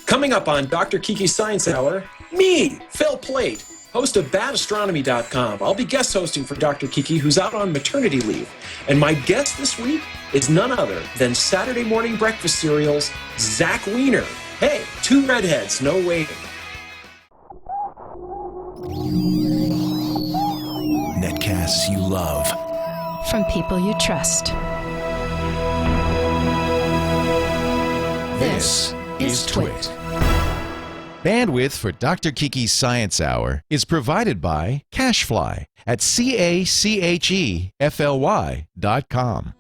Coming up on Dr. Kiki's Science Hour, me, Phil Plait, host of badastronomy.com. I'll be guest hosting for Dr. Kiki, who's out on maternity leave. And my guest this week is none other than Saturday morning breakfast cereal's Zach Weiner. Hey, two redheads, no waiting. Netcasts you love. From people you trust. This is Twit. Bandwidth for Dr. Kiki's Science Hour is provided by Cachefly at CACHEFLY.com.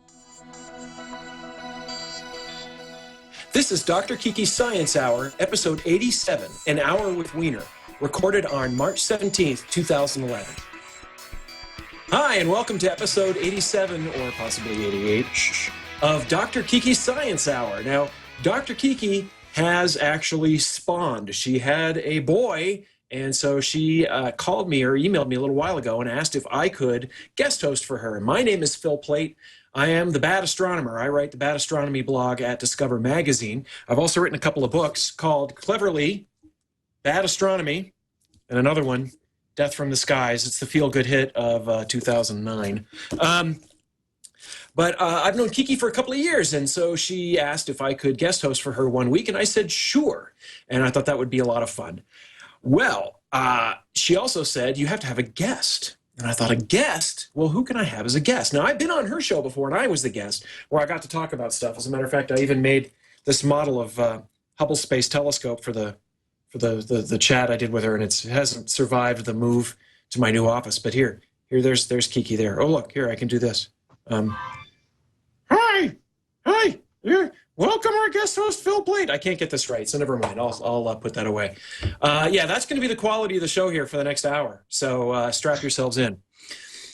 This is Dr. Kiki's Science Hour, episode 87, An Hour with Weiner, recorded on March 17th, 2011. Hi, and welcome to episode 87, or possibly 88, of Dr. Kiki's Science Hour. Now, Dr. Kiki has actually spawned. She had a boy, and so she called me or emailed me a little while ago and asked if I could guest host for her. My name is Phil Plait. I am the Bad Astronomer. I write the Bad Astronomy blog at Discover Magazine. I've also written a couple of books called, cleverly, Bad Astronomy, and another one, Death from the Skies. It's the feel-good hit of 2009. But I've known Kiki for a couple of years, and so she asked if I could guest host for her one week, and I said sure, and I thought that would be a lot of fun. Well, she also said, you have to have a guest. And I thought, a guest? Well, who can I have as a guest? Now, I've been on her show before, and I was the guest, where I got to talk about stuff. As a matter of fact, I even made this model of Hubble Space Telescope for the chat I did with her, and it hasn't survived the move to my new office. But there's Kiki there. Oh, look, here, I can do this. Hi, welcome our guest host, Phil Plait. I can't get this right, so never mind. I'll put that away. Yeah, that's going to be the quality of the show here for the next hour, so strap yourselves in.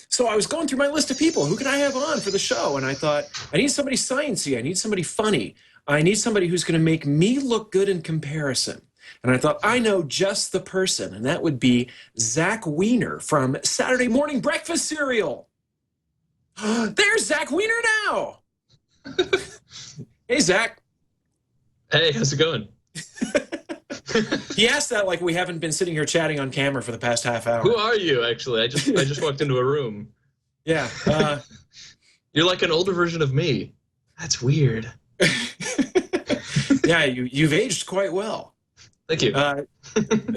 So I was going through my list of people. Who can I have on for the show? And I thought, I need somebody sciencey. I need somebody funny. I need somebody who's going to make me look good in comparison. And I thought, I know just the person, and that would be Zach Weiner from Saturday Morning Breakfast Cereal. There's Zach Weiner now. Hey, Zach. Hey, how's it going? He asked that like we haven't been sitting here chatting on camera for the past half hour. Who are you, actually? I just walked into a room. Yeah. You're like an older version of me. That's weird. Yeah, you've aged quite well. Thank you.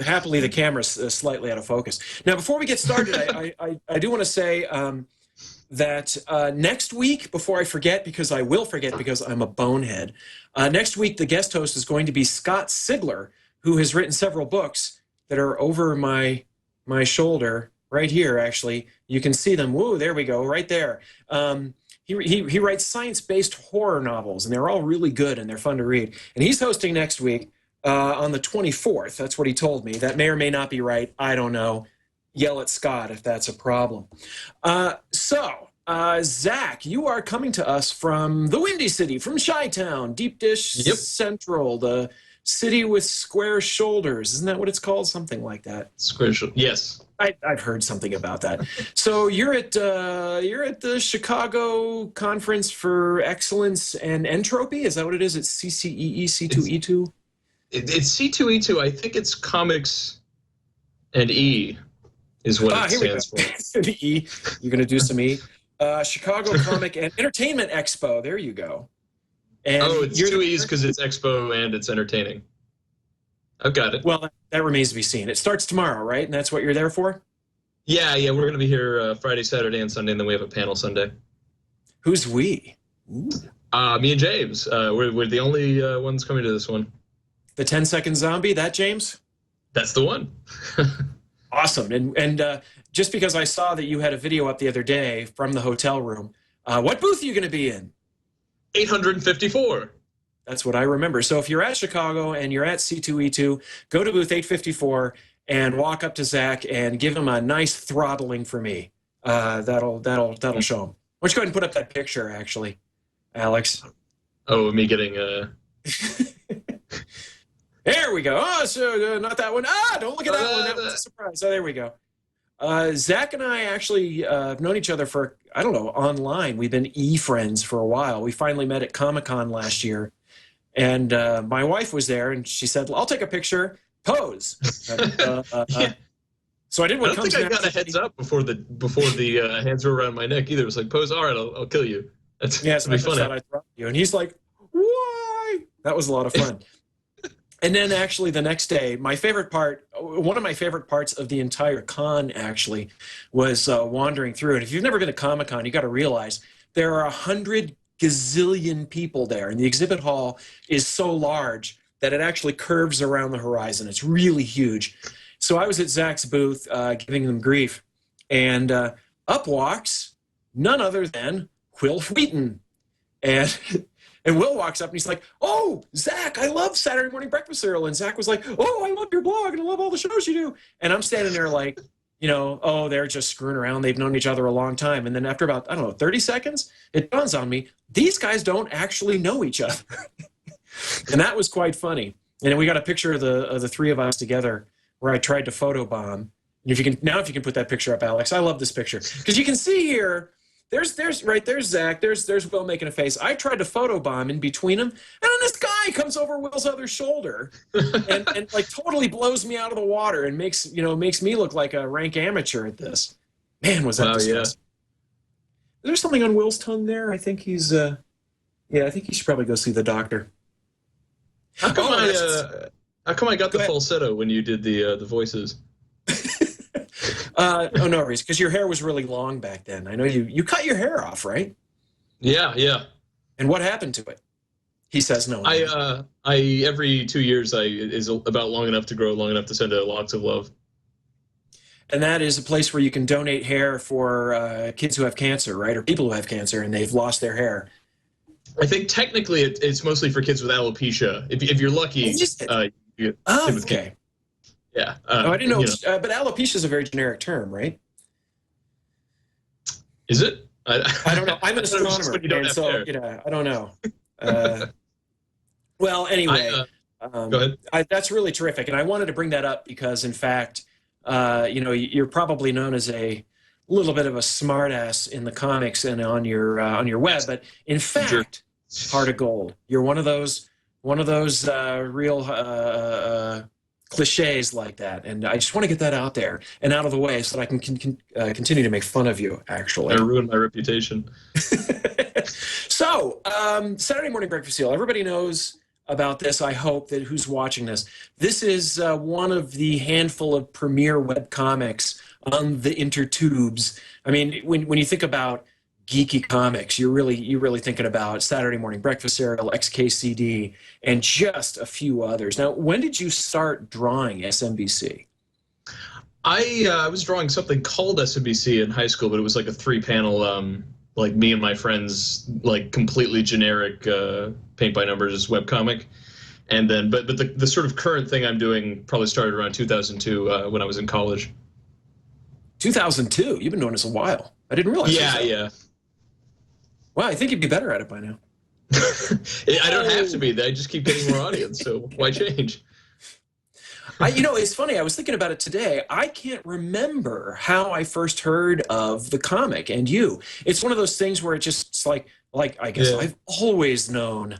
Happily, the camera's slightly out of focus. Now, before we get started, I do want to say that next week, before I forget, because I will forget because I'm a bonehead, next week the guest host is going to be Scott Sigler, who has written several books that are over my shoulder, right here, actually. You can see them. Whoa, there we go, right there. He writes science-based horror novels, and they're all really good, and they're fun to read. And he's hosting next week on the 24th. That's what he told me. That may or may not be right. I don't know. Yell at Scott if that's a problem. Zach, you are coming to us from the Windy City, from Chi-Town, Deep Dish Central, the city with square shoulders. Isn't that what it's called? Something like that. Square shoulders. Yes. I've heard something about that. So you're at the Chicago Conference for Excellence and Entropy. Is that what it is? It's CCEE, C2E2? It's C2E2. I think it's Comics and E. Is what it stands for. E. You're going to do some E. Chicago Comic and Entertainment Expo. There you go. And it's two E's because it's Expo and it's entertaining. I've got it. Well, that remains to be seen. It starts tomorrow, right? And that's what you're there for? Yeah. We're going to be here Friday, Saturday, and Sunday, and then we have a panel Sunday. Who's we? Me and James. We're the only ones coming to this one. The 10-second zombie, that James? That's the one. Awesome. And just because I saw that you had a video up the other day from the hotel room, what booth are you going to be in? 854. That's what I remember. So if you're at Chicago and you're at C2E2, go to booth 854 and walk up to Zach and give him a nice throttling for me. That'll show him. Why don't you go ahead and put up that picture, actually, Alex? Oh, me getting There we go. Oh, so not that one. Don't look at that one. That was a surprise. Oh, there we go. Zach and I actually have known each other for, I don't know, online. We've been e-friends for a while. We finally met at Comic-Con last year. And my wife was there, and she said, "I'll take a picture. Pose." So I did what I don't comes think I got a heads up before the hands were around my neck either. It was like, pose, all right, I'll kill you. That's Yeah, so I just thought I'd throw you. And he's like, "Why?" That was a lot of fun. And then actually the next day, one of my favorite parts of the entire con actually was wandering through. And if you've never been to Comic-Con, you got to realize there are 100 gazillion people there. And the exhibit hall is so large that it actually curves around the horizon. It's really huge. So I was at Zach's booth giving them grief. And up walks none other than Will Wheaton. And Will walks up and he's like, "Oh, Zach, I love Saturday Morning Breakfast Cereal." And Zach was like, "Oh, I love your blog and I love all the shows you do." And I'm standing there like, they're just screwing around. They've known each other a long time. And then after about, 30 seconds, it dawns on me, these guys don't actually know each other. And that was quite funny. And then we got a picture of the three of us together where I tried to photobomb. And if you can put that picture up, Alex, I love this picture. Because you can see here, there's Zach, there's Will making a face. I tried to photobomb in between them, and then this guy comes over Will's other shoulder and like totally blows me out of the water and makes me look like a rank amateur at this. Man, was that disgusting. Yeah. Is there something on Will's tongue there? I think he's I think he should probably go see the doctor. How come I got the falsetto when you did the voices? No worries, because your hair was really long back then. I know you cut your hair off, right? Yeah. And what happened to it? He says no. I every 2 years is about long enough to grow long enough to send a Locks of Love. And that is a place where you can donate hair for kids who have cancer, right? Or people who have cancer and they've lost their hair. I think technically it's mostly for kids with alopecia. If you're lucky, you get with okay. Yeah. I didn't know. But alopecia is a very generic term, right? Is it? I don't know. I'm an astronomer, and so I don't know. Well, anyway, go ahead. That's really terrific, and I wanted to bring that up because, in fact, you're probably known as a little bit of a smartass in the comics and on your web, but in fact, heart of gold. You're one of those real cliches like that, and I just want to get that out there and out of the way so that I can continue to make fun of you, actually. I ruined my reputation. So, Saturday Morning Breakfast Cereal. Everybody knows about this, I hope, that who's watching this. This is one of the handful of premier web comics on the intertubes. I mean, when you think about geeky comics, you're really thinking about Saturday Morning Breakfast Cereal, XKCD, and just a few others. Now, when did you start drawing SMBC? I was drawing something called SMBC in high school, but it was like a 3-panel, like me and my friends, like completely generic paint by numbers webcomic. And then, but the sort of current thing I'm doing probably started around 2002 when I was in college. 2002? You've been doing this a while. I didn't realize. Yeah. Wow, I think you'd be better at it by now. I don't have to be. I just keep getting more audience, so why change? It's funny. I was thinking about it today. I can't remember how I first heard of the comic and you. It's one of those things where it's like I guess I've always known.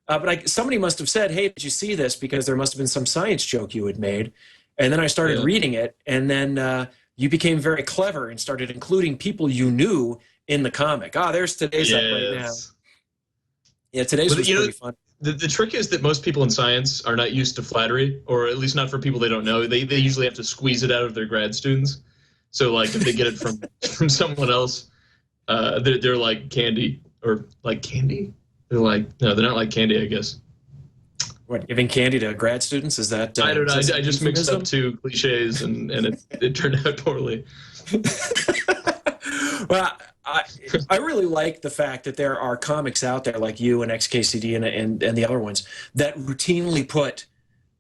But somebody must have said, "Hey, did you see this?" Because there must have been some science joke you had made. And then I started reading it, and then you became very clever and started including people you knew in the comic. There's today's up right now. Yeah, today's was pretty fun. The trick is that most people in science are not used to flattery, or at least not for people they don't know. They usually have to squeeze it out of their grad students. So like if they get it from someone else, they're like candy, or like candy. They're like, no, they're not like candy, I guess. What, giving candy to grad students? Is that? I don't know. I just mixed up two cliches and it turned out poorly. Well, I really like the fact that there are comics out there like you and XKCD and the other ones that routinely put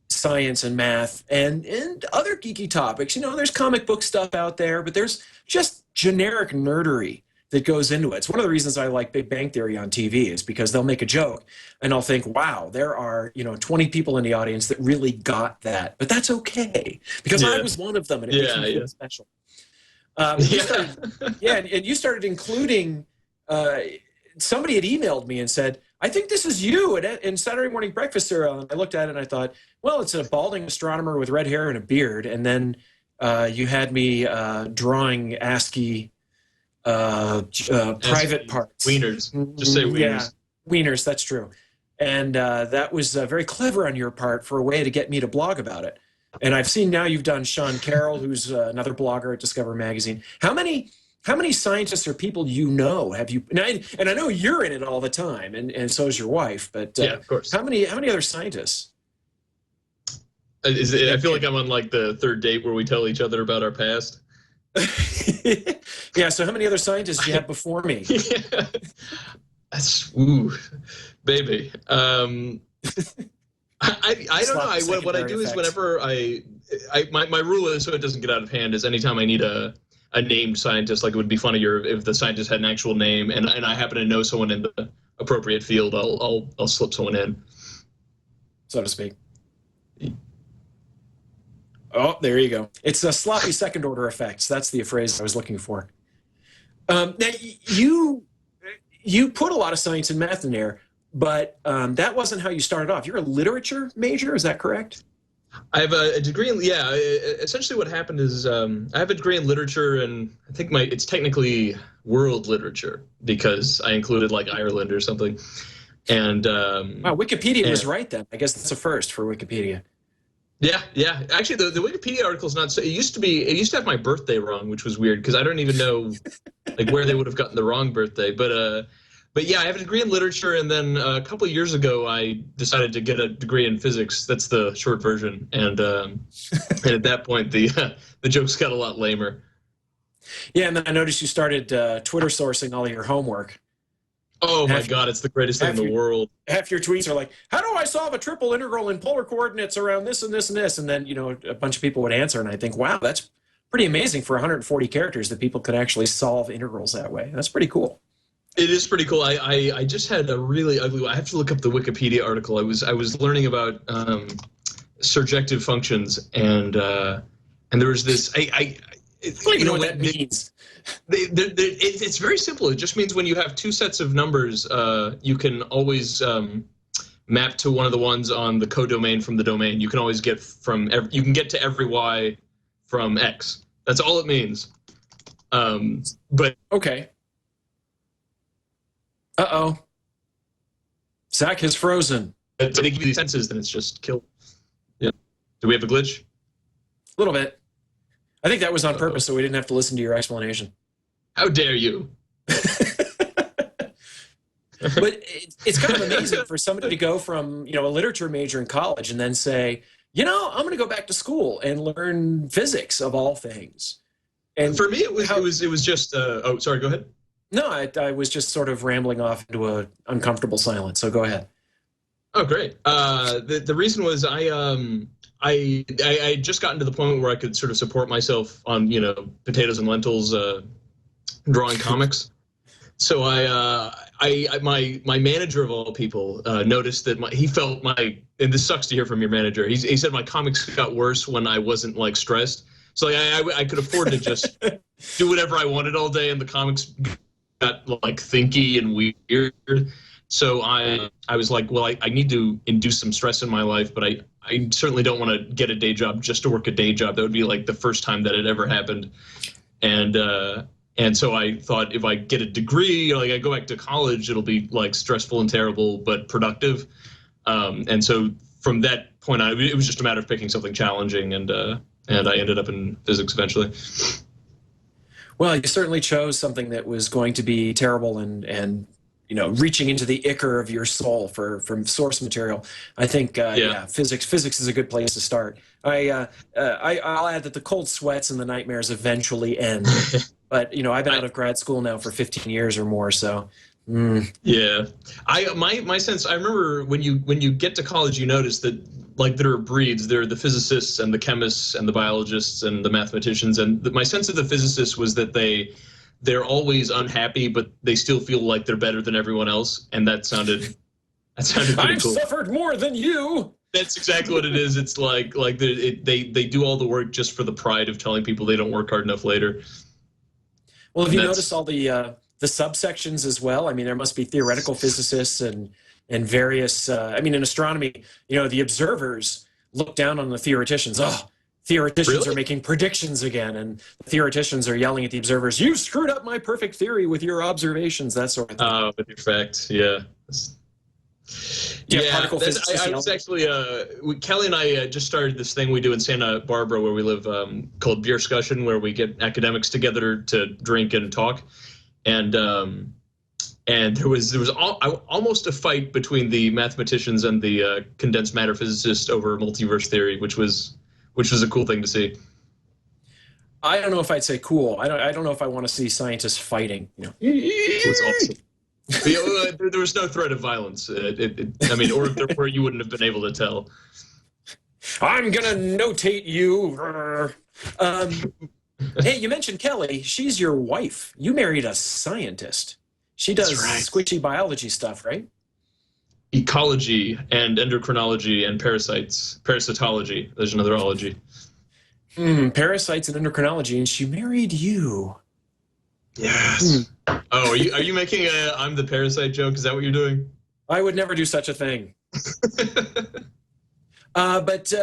science and math and other geeky topics. There's comic book stuff out there, but there's just generic nerdery that goes into it. It's one of the reasons I like Big Bang Theory on TV is because they'll make a joke and I'll think, wow, there are 20 people in the audience that really got that. But that's okay because I was one of them and it makes me feel special. And you started including, somebody had emailed me and said, I think this is you in Saturday Morning Breakfast cereal. And I looked at it and I thought, well, it's a balding astronomer with red hair and a beard. And then you had me drawing ASCII private parts. Wieners. Just say wieners. Yeah, wieners, that's true. And that was very clever on your part for a way to get me to blog about it. And I've seen now you've done Sean Carroll, who's another blogger at Discover Magazine. How many scientists or people have you? And I know you're in it all the time, and so is your wife. But yeah, of course. How many other scientists? I feel like I'm on like the third date where we tell each other about our past. Yeah. So how many other scientists do you have before me? Yeah. That's baby. I don't know. What I do is whenever my rule is, so it doesn't get out of hand, is anytime I need a named scientist, like it would be funnier if the scientist had an actual name, and I happen to know someone in the appropriate field, I'll slip someone in, so to speak. Oh, there you go. It's a sloppy second order effects. That's the phrase I was looking for. Now you put a lot of science and math in there, but that wasn't how you started off. You're a literature major, is that correct? I have a degree in, essentially what happened is I have a degree in literature, and I think it's technically world literature because I included like Ireland or something. And wow, Wikipedia was right then. I guess that's a first for Wikipedia. Yeah. Actually, the Wikipedia article is not so. It used to have my birthday wrong, which was weird because I don't even know like where they would have gotten the wrong birthday. But yeah, I have a degree in literature, and then a couple of years ago, I decided to get a degree in physics. That's the short version, and at that point, the jokes got a lot lamer. Yeah, and then I noticed you started Twitter sourcing all of your homework. Oh my God, it's the greatest thing in the world. Half your tweets are like, "How do I solve a triple integral in polar coordinates around this and this and this?" And then a bunch of people would answer, and I think, wow, that's pretty amazing for 140 characters that people could actually solve integrals that way. That's pretty cool. It is pretty cool. I just had a really ugly one. I have to look up the Wikipedia article. I was learning about surjective functions, and there was this. I don't know what that means. It's very simple. It just means when you have two sets of numbers, you can always map to one of the ones on the codomain from the domain. You can always get you can get to every y from x. That's all it means. But okay. Uh-oh. Zach has frozen. If they give you these sentences, then it's just killed. Yeah. Do we have a glitch? A little bit. I think that was on purpose, so we didn't have to listen to your explanation. How dare you? But it's kind of amazing for somebody to go from, a literature major in college and then say, I'm going to go back to school and learn physics of all things. And for me, it was just. Oh, sorry. Go ahead. No, I was just sort of rambling off into an uncomfortable silence. So go ahead. Oh, great. The reason was I had just gotten to the point where I could sort of support myself on potatoes and lentils, drawing comics. So my manager of all people noticed that he felt and this sucks to hear from your manager. He said my comics got worse when I wasn't like stressed. So I could afford to just do whatever I wanted all day, and the comics got like thinky and weird. So I was like, well, I need to induce some stress in my life, but I certainly don't want to get a day job just to work a day job. That would be like the first time that it ever happened. And so I thought if I get a degree, like I go back to college, it'll be like stressful and terrible, but productive. And so from that point on, it was just a matter of picking something challenging, and I ended up in physics eventually. Well, you certainly chose something that was going to be terrible and reaching into the ichor of your soul from source material. I think physics is a good place to start. I'll add that the cold sweats and the nightmares eventually end. But I've been out of grad school now for 15 years or more, so. Yeah, my sense. I remember when you get to college, you notice that like there are breeds. There are the physicists and the chemists and the biologists and the mathematicians. And my sense of the physicists was that they're always unhappy, but they still feel like they're better than everyone else. And that sounded pretty cool. I've suffered more than you. That's exactly what it is. It's like they do all the work just for the pride of telling people they don't work hard enough later. Well, have you noticed all the subsections as well? I mean, there must be theoretical physicists and and various. I mean, in astronomy, the observers look down on the theoreticians. Oh, theoreticians Really? are making predictions again, and the theoreticians are yelling at the observers. You screwed up my perfect theory with your observations. That sort of thing. With your facts, yeah. Do you have Yeah, particle physicists I was yelling? actually Kelly and I just started this thing we do in Santa Barbara where we live called Beer Discussion, where we get academics together to drink and talk, and there was almost a fight between the mathematicians and the condensed matter physicists over multiverse theory, which was a cool thing to see. I don't know if I'd say cool. I don't know if I want to see scientists fighting. It was awesome. There was no threat of violence. I mean, or you wouldn't have been able to tell. I'm gonna notate you. Hey, you mentioned Kelly. She's your wife. You married a scientist. She does squishy biology stuff, right? Ecology and endocrinology and parasitology. There's another ology. Parasites and endocrinology, and she married you. Yes. Oh, are you making a "I'm the parasite" joke? Is that what you're doing? I would never do such a thing. But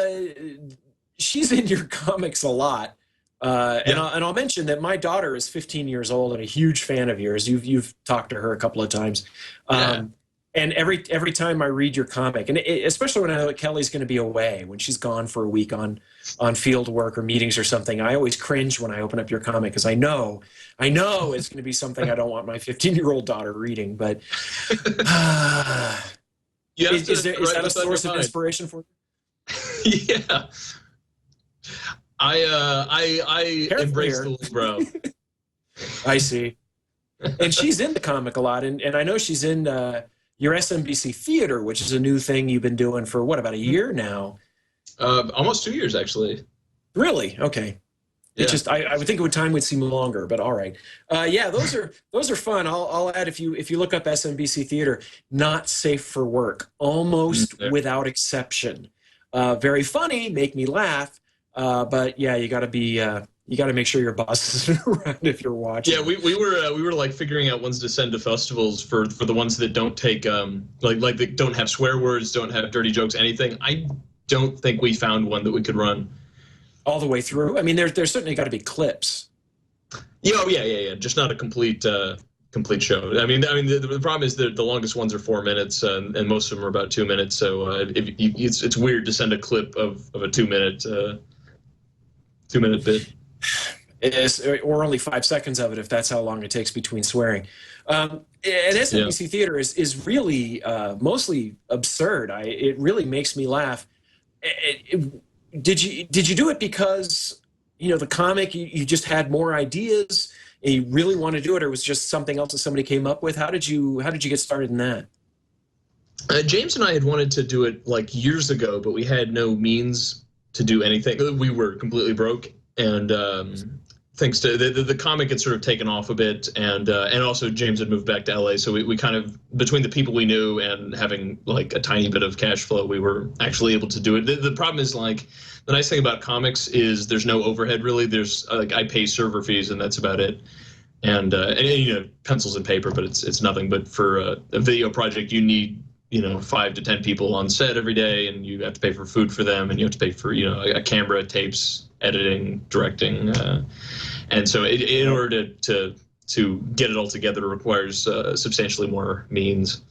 she's in your comics a lot. And I'll mention that my daughter is 15 years old and a huge fan of yours. You've talked to her a couple of times. And every time I read your comic, and especially when I know that Kelly's going to be away, when she's gone for a week on field work or meetings or something, I always cringe when I open up your comic because I know it's going to be something I don't want my 15-year-old daughter reading. But is that a source of inspiration for you? Yeah. I embrace the little bro. I see. And she's in the comic a lot, and I know she's in your SMBC Theater, which is a new thing you've been doing for, about a year now? Almost 2 years, actually. Really? Okay. Yeah. It's just I would think time would seem longer, but all right. Yeah, those are fun. I'll add, if you look up SMBC Theater, not safe for work, almost without exception. Very funny, make me laugh. But yeah, you got to make sure your boss isn't around if you're watching. Yeah, we were like figuring out ones to send to festivals for the ones that don't take like they don't have swear words, don't have dirty jokes, anything. I don't think we found one that we could run all the way through. I mean, there's certainly got to be clips. Yeah. Just not a complete show. I mean, the problem is that the longest ones are 4 minutes, and most of them are about 2 minutes. So it's weird to send a clip of a 2 minute. 2 minute bit. Or only 5 seconds of it, if that's how long it takes between swearing. And SMBC Theater is really mostly absurd. It really makes me laugh. Did you do it because the comic you just had more ideas and you really want to do it, or was just something else that somebody came up with? How did you get started in that? James and I had wanted to do it like years ago, but we had no means to do anything. We were completely broke, and thanks to the comic had sort of taken off a bit, and also James had moved back to LA, so we kind of, between the people we knew and having like a tiny bit of cash flow, we were actually able to do it. The problem is, like, the nice thing about comics is there's no overhead really. There's I pay server fees and that's about it, and pencils and paper, but it's nothing. But for a video project, you need 5 to 10 people on set every day, and you have to pay for food for them, and you have to pay for a camera, tapes, editing, directing, and so in order to get it all together requires substantially more means.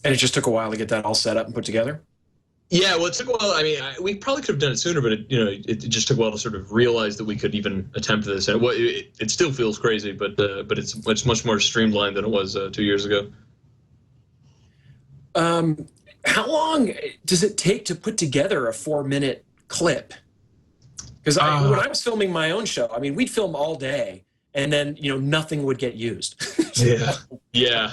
And it just took a while to get that all set up and put together? Yeah, well, it took a while. I mean, we probably could have done it sooner, but it just took a while to sort of realize that we could even attempt this. And it still feels crazy, but it's much more streamlined than it was 2 years ago. How long does it take to put together a 4-minute clip? Because when I was filming my own show, I mean, we'd film all day, and then nothing would get used. Yeah. It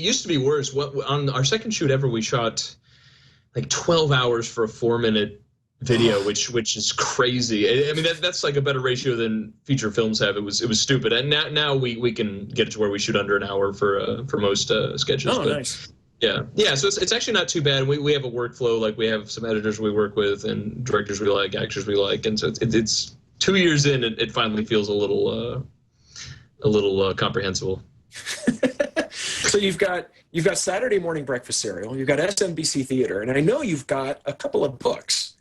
used to be worse. On our second shoot ever, we shot like 12 hours for a 4-minute video, which is crazy. I mean, that's like a better ratio than feature films have. It was stupid, and now we can get it to where we shoot under an hour for most sketches. Oh, nice. Yeah. So it's actually not too bad. We have a workflow. Like, we have some editors we work with and directors we like, actors we like, and so it's 2 years in, it finally feels a little comprehensible. So you've got Saturday morning breakfast cereal, you've got SMBC Theater, and I know you've got a couple of books,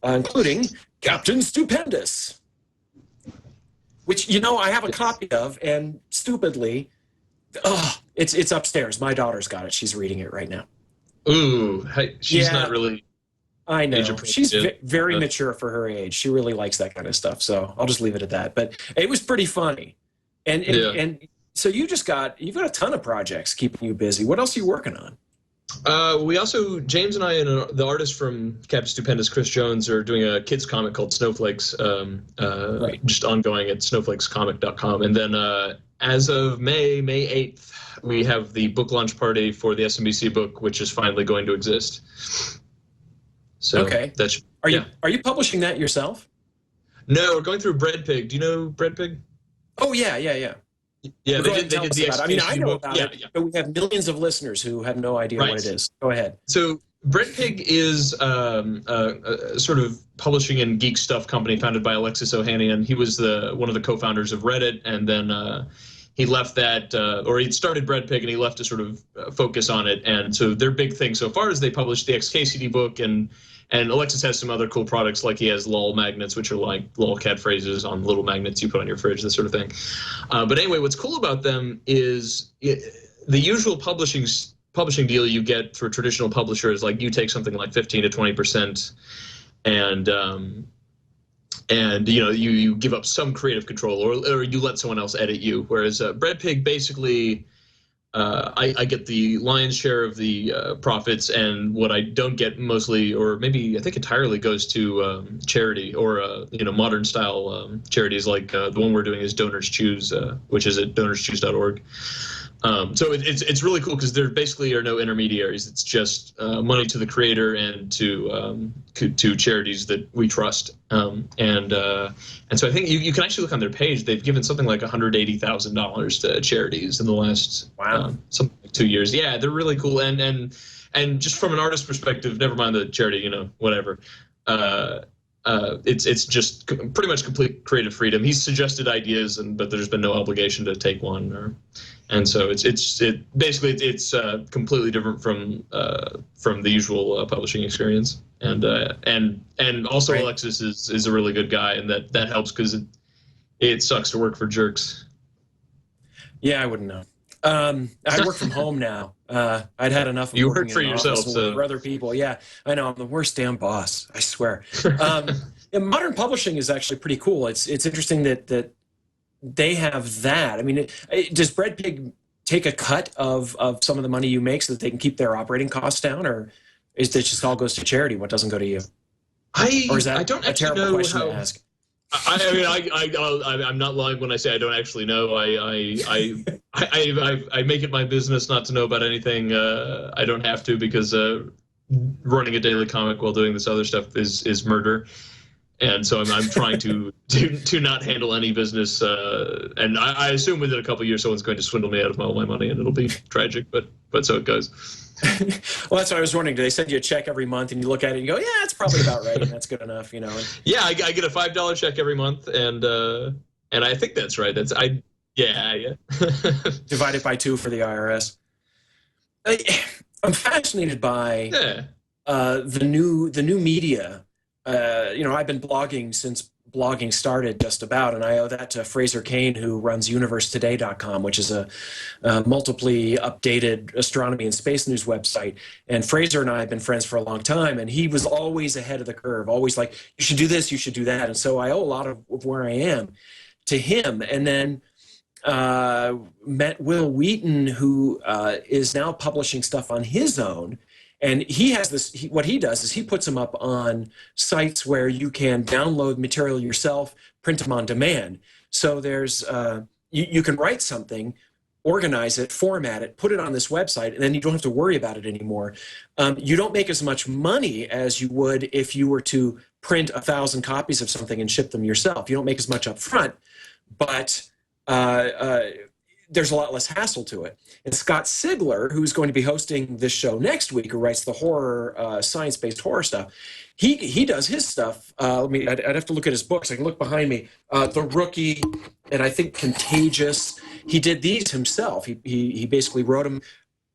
including Captain Stupendous, which I have a copy of, and stupidly, it's upstairs. My daughter's got it. She's reading it right now. Ooh, she's not really. I know. age appropriate. She's very mature for her age. She really likes that kind of stuff. So I'll just leave it at that. But it was pretty funny. And so you've got a ton of projects keeping you busy. What else are you working on? We also, James and I and the artist from Captain Stupendous, Chris Jones, are doing a kids comic called Snowflakes, just ongoing at snowflakescomic.com. And then as of May 8th, we have the book launch party for the SMBC book, which is finally going to exist. So okay. Are you publishing that yourself? No, we're going through Breadpig. Do you know Breadpig? Oh, yeah. Yeah, they did the I mean, I know about it, yeah. but we have millions of listeners who have no idea what it is. Go ahead. So Breadpig is a sort of publishing and geek stuff company founded by Alexis Ohanian. He was one of the co-founders of Reddit, and then he left that, or he'd started Breadpig, and he left to sort of focus on it. And so their big thing so far is they published the XKCD book, and Alexis has some other cool products, like he has LOL magnets, which are like LOL catchphrases on little magnets you put on your fridge, this sort of thing. But anyway, what's cool about them is the usual publishing deal you get for traditional publishers, like you take something like 15 to 20%, and you give up some creative control, or you let someone else edit you. Whereas Breadpig basically, I get the lion's share of the profits, and what I don't get mostly, or maybe I think entirely, goes to charity, or modern style charities, like the one we're doing is Donors Choose, which is at donorschoose.org. So it's really cool because there basically are no intermediaries. It's just money to the creator and to charities that we trust. And so I think you can actually look on their page. They've given something like $180,000 to charities in the last something like 2 years. Yeah, they're really cool. And just from an artist perspective, never mind the charity, whatever. It's just pretty much complete creative freedom. He's suggested ideas, but there's been no obligation to take one. And so it's basically completely different from the usual publishing experience. And also right. Alexis is a really good guy, and that helps because it sucks to work for jerks. Yeah, I wouldn't know. I work from home now. I'd had enough of you working work for in an yourself, office so for other people. Yeah, I know. I'm the worst damn boss. I swear. Modern publishing is actually pretty cool. It's interesting that they have that. I mean, does Breadpig take a cut of some of the money you make so that they can keep their operating costs down, or is it just all goes to charity? What doesn't go to you? Or is that I don't a actually terrible know question how, to ask? I'm not lying when I say I don't actually know. I make it my business not to know about anything. I don't have to, because running a daily comic while doing this other stuff is murder. And so I'm trying to not handle any business, and I assume within a couple of years someone's going to swindle me out of all my money, and it'll be tragic, but so it goes. Well, that's what I was wondering. Do they send you a check every month, and you look at it and you go, "Yeah, that's probably about right. That's good enough," Yeah, I get a $5 check every month, and I think that's right. Yeah. Divided by 2 for the IRS. I'm fascinated by the new media. I've been blogging since blogging started, just about, and I owe that to Fraser Kane, who runs universetoday.com, which is a multiply updated astronomy and space news website. And Fraser and I have been friends for a long time, and he was always ahead of the curve, always like, you should do this, you should do that. And so I owe a lot of where I am to him. And then met Will Wheaton, who is now publishing stuff on his own. And he has this, what he does is he puts them up on sites where you can download material yourself, print them on demand. So there's, you can write something, organize it, format it, put it on this website, and then you don't have to worry about it anymore. You don't make as much money as you would if you were to print 1,000 copies of something and ship them yourself. You don't make as much up front, but there's a lot less hassle to it. And Scott Sigler, who's going to be hosting this show next week, who writes the horror, science-based horror stuff, he does his stuff. I'd have to look at his books. I can look behind me. The Rookie, and I think Contagious. He did these himself. He basically wrote them,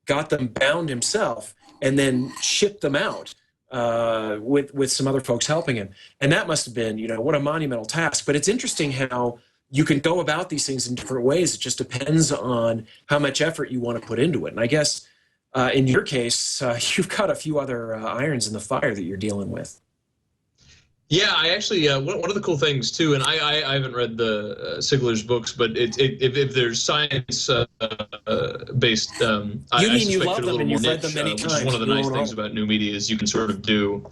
got them bound himself, and then shipped them out with some other folks helping him. And that must have been, what a monumental task. But it's interesting how you can go about these things in different ways. It just depends on how much effort you want to put into it. And I guess in your case, you've got a few other irons in the fire that you're dealing with. Yeah, I actually one of the cool things too, and I haven't read the Sigler's books, but if there's science based, you mean you love them and you've read them many times. Which is one of the nice things about new media is you can sort of do,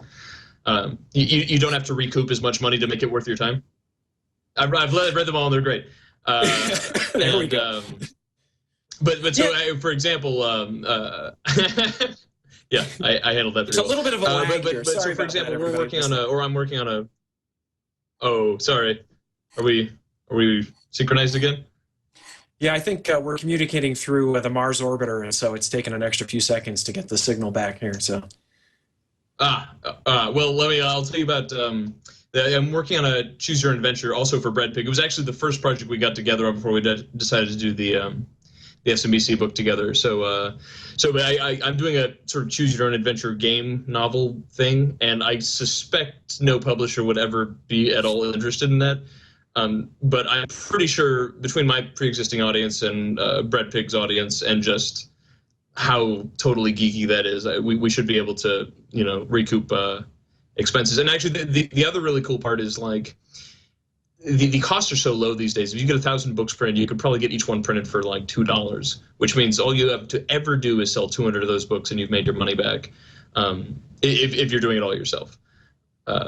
you don't have to recoup as much money to make it worth your time. I've read them all and they're great. There we go. But so for example, yeah, I handled that. It's a little bit of a lag here. But so, for example, we're working on I'm working on a. Oh, sorry. Are we synchronized again? Yeah, I think we're communicating through the Mars orbiter, and so it's taken an extra few seconds to get the signal back here. So. Well, I'll tell you about. I'm working on a Choose Your Own Adventure, also for Bread Pig. It was actually the first project we got together on before we decided to do the SMBC book together. So I'm doing a sort of choose your own adventure game novel thing, and I suspect no publisher would ever be at all interested in that. But I'm pretty sure between my pre-existing audience and Bread Pig's audience, and just how totally geeky that is, we should be able to recoup expenses. And actually, the other really cool part is like. The costs are so low these days. If you get 1,000 books printed, you could probably get each one printed for like $2, which means all you have to ever do is sell 200 of those books and you've made your money back, if you're doing it all yourself.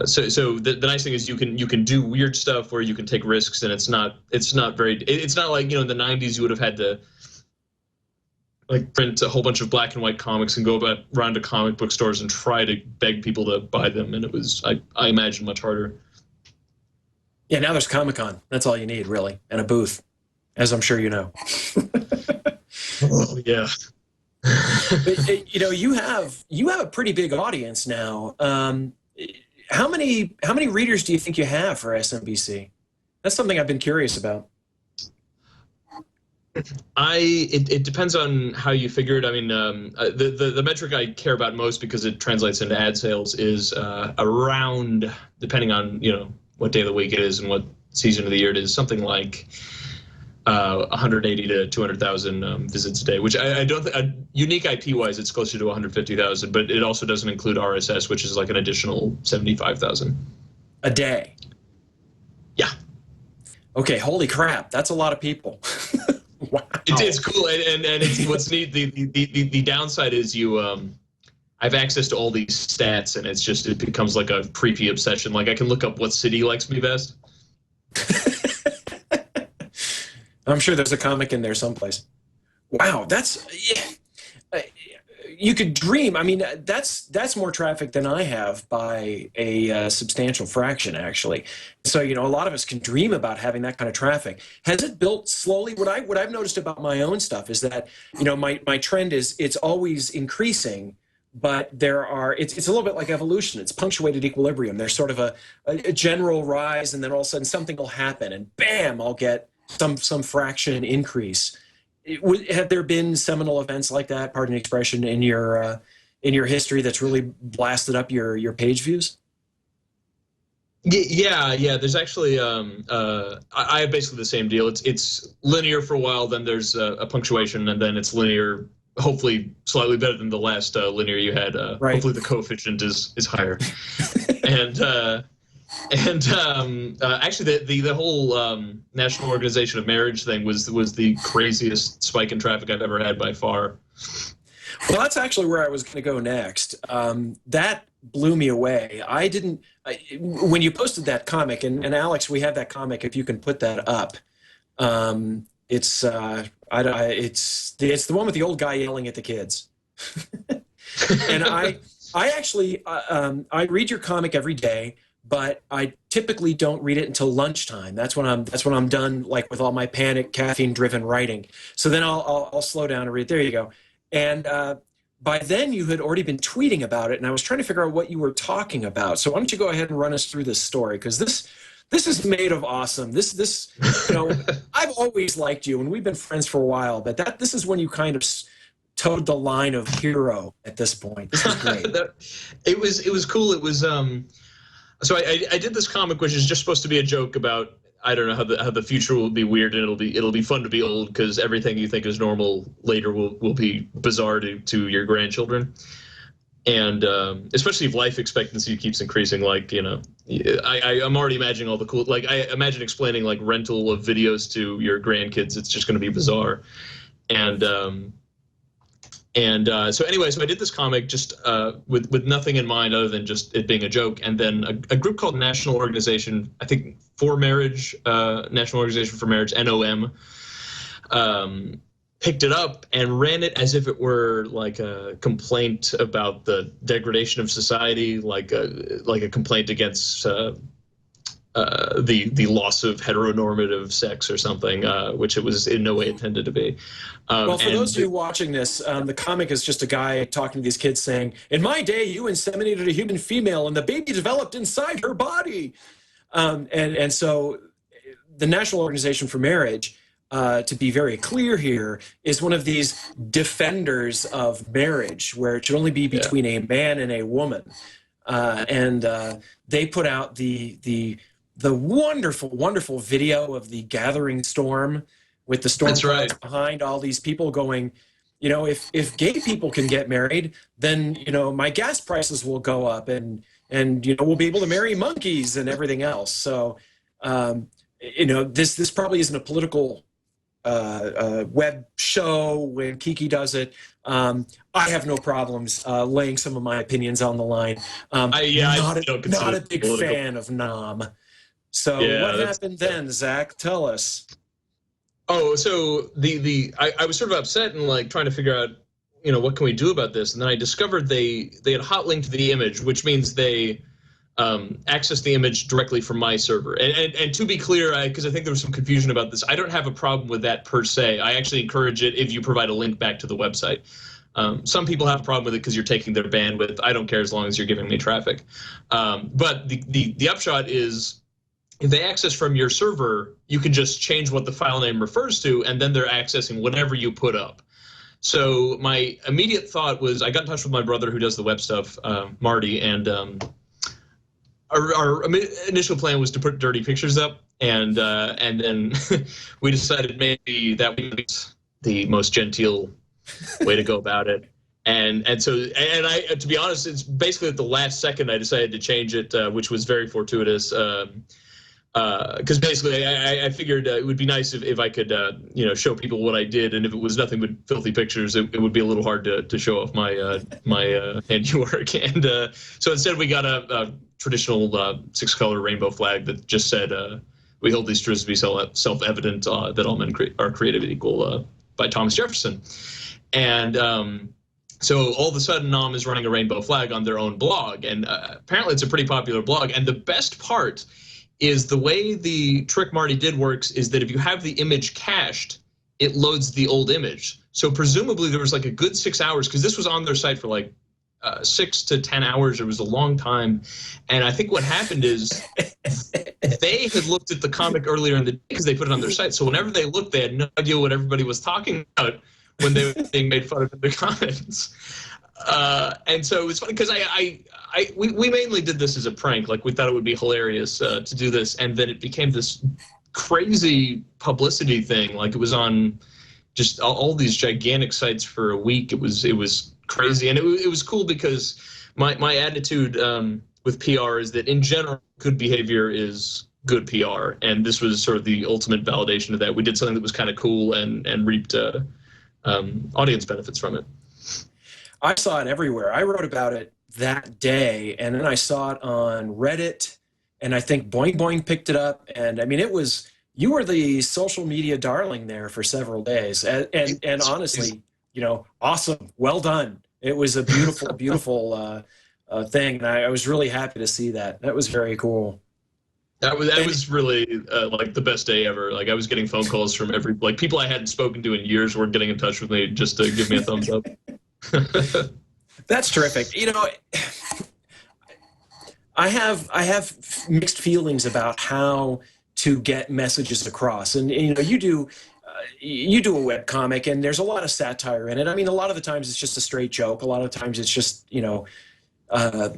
So the nice thing is you can do weird stuff where you can take risks, and it's not like in the 90s you would have had to like print a whole bunch of black and white comics and go around to comic book stores and try to beg people to buy them, and it was I imagine much harder. Yeah, now there's Comic-Con. That's all you need, really, and a booth, as I'm sure you know. Oh, yeah. But, you have a pretty big audience now. How many readers do you think you have for SMBC? That's something I've been curious about. It depends on how you figure it. I mean, the metric I care about most, because it translates into ad sales, is around, depending on what day of the week it is and what season of the year it is, something like 180 to 200,000 visits a day, which I don't think, unique IP wise, it's closer to 150,000, but it also doesn't include RSS, which is like an additional 75,000 a day. Yeah. Okay. Holy crap. That's a lot of people. Wow. It's cool. And it's what's neat. The downside is I have access to all these stats, and it becomes like a creepy obsession. Like I can look up what city likes me best. I'm sure there's a comic in there someplace. Wow, you could dream. I mean, that's more traffic than I have by a substantial fraction, actually. So a lot of us can dream about having that kind of traffic. Has it built slowly? What I've noticed about my own stuff is that my trend is it's always increasing. But it's a little bit like evolution. It's punctuated equilibrium. There's sort of a general rise, and then all of a sudden something will happen, and bam, I'll get some fraction increase. Have there been seminal events like that, pardon the expression, in your history that's really blasted up your page views? Yeah. There's actually I have basically the same deal. It's linear for a while, then there's a punctuation, and then it's linear. Hopefully slightly better than the last linear you had. Right. Hopefully the coefficient is higher. and actually the whole National Organization of Marriage thing was the craziest spike in traffic I've ever had by far. Well, that's actually where I was going to go next. That blew me away. When you posted that comic, and Alex, we have that comic, if you can put that up. It's the one with the old guy yelling at the kids. And I actually I read your comic every day, but I typically don't read it until lunchtime. That's when I'm done, like with all my panic caffeine driven writing. So then I'll slow down and read. There you go. And by then you had already been tweeting about it, and I was trying to figure out what you were talking about. So why don't you go ahead and run us through this story, because this is made of awesome. This I've always liked you, and we've been friends for a while, but this is when you kind of towed the line of hero at this point. This is great. It was cool. It was so I did this comic, which is just supposed to be a joke about, I don't know, how the future will be weird, and it'll be fun to be old, because everything you think is normal later will be bizarre to your grandchildren. And especially if life expectancy keeps increasing, like, you know, I'm already imagining all the cool, like, I imagine explaining like rental of videos to your grandkids. It's just going to be bizarre. And so anyway, so I did this comic just with nothing in mind other than just it being a joke. And then a group called National Organization, I think for Marriage, National Organization for Marriage, NOM, picked it up and ran it as if it were like a complaint about the degradation of society, like a complaint against the loss of heteronormative sex or something, which it was in no way intended to be. Well, for those of you watching this, the comic is just a guy talking to these kids saying, "In my day, you inseminated a human female and the baby developed inside her body." And so the National Organization for Marriage, to be very clear here, is one of these defenders of marriage, where it should only be between a man and a woman. They put out the wonderful, wonderful video of the gathering storm, with the storm clouds behind all these people going, you know, if gay people can get married, then, you know, my gas prices will go up, and you know, we'll be able to marry monkeys and everything else. So, you know, this probably isn't a political web show when Kiki does it. I have no problems laying some of my opinions on the line. Not a big fan of Nam. So what happened then, Zach? Tell us. Oh, so I was sort of upset and like trying to figure out, you know, what can we do about this? And then I discovered they had hot linked the image, which means they access the image directly from my server. And to be clear, because I think there was some confusion about this, I don't have a problem with that per se. I actually encourage it if you provide a link back to the website. Some people have a problem with it because you're taking their bandwidth. I don't care as long as you're giving me traffic. But the upshot is, if they access from your server, you can just change what the file name refers to, and then they're accessing whatever you put up. So my immediate thought was, I got in touch with my brother who does the web stuff, Marty, and our initial plan was to put dirty pictures up, and then we decided maybe that was the most genteel way to go about it. And I, to be honest, it's basically at the last second I decided to change it, which was very fortuitous. Because basically I figured it would be nice if I could, you know, show people what I did, and if it was nothing but filthy pictures, it would be a little hard to show off my handiwork. And so instead we got a traditional 6-color rainbow flag that just said, "We hold these truths to be self-evident, that all men are created equal," by Thomas Jefferson. And so all of a sudden, Nam is running a rainbow flag on their own blog, and apparently it's a pretty popular blog. And the best part is the way the trick Marty did works is that if you have the image cached, it loads the old image. So presumably there was like a good 6 hours, because this was on their site for like 6 to 10 hours. It was a long time. And I think what happened is they had looked at the comic earlier in the day because they put it on their site. So whenever they looked, they had no idea what everybody was talking about when they were being made fun of in the comments. And so it was funny because we mainly did this as a prank. Like, we thought it would be hilarious to do this, and then it became this crazy publicity thing. Like, it was on just all these gigantic sites for a week. It was crazy, and it was cool because my attitude with PR is that in general, good behavior is good PR, and this was sort of the ultimate validation of that. We did something that was kind of cool and reaped audience benefits from it. I saw it everywhere. I wrote about it that day, and then I saw it on Reddit, and I think Boing Boing picked it up. And I mean, you were the social media darling there for several days. And honestly, you know, awesome. Well done. It was a beautiful, beautiful thing. And I was really happy to see that. That was very cool. That was really like the best day ever. Like, I was getting phone calls from people I hadn't spoken to in years were getting in touch with me just to give me a thumbs up. That's terrific. You know, I have mixed feelings about how to get messages across, and you know, you do you do a web comic, and there's a lot of satire in it. I mean, a lot of the times it's just a straight joke. A lot of the times it's just, uh,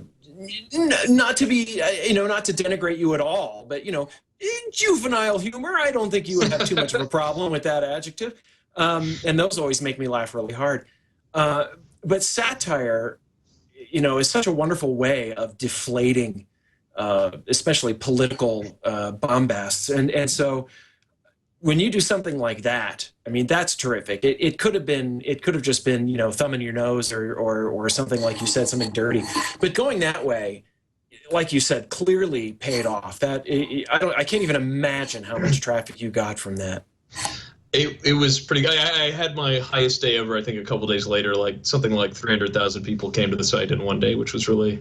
not to be, not to denigrate you at all, but, juvenile humor. I don't think you would have too much of a problem with that adjective. And those always make me laugh really hard. But satire, is such a wonderful way of deflating, especially political bombasts. And so when you do something like that, I mean, that's terrific. It could have just been, thumbing your nose or something, like you said, something dirty. But going that way, like you said, clearly paid off. I can't even imagine how much traffic you got from that. It was pretty good. I had my highest day ever, I think, a couple days later. Something like 300,000 people came to the site in one day, which was really,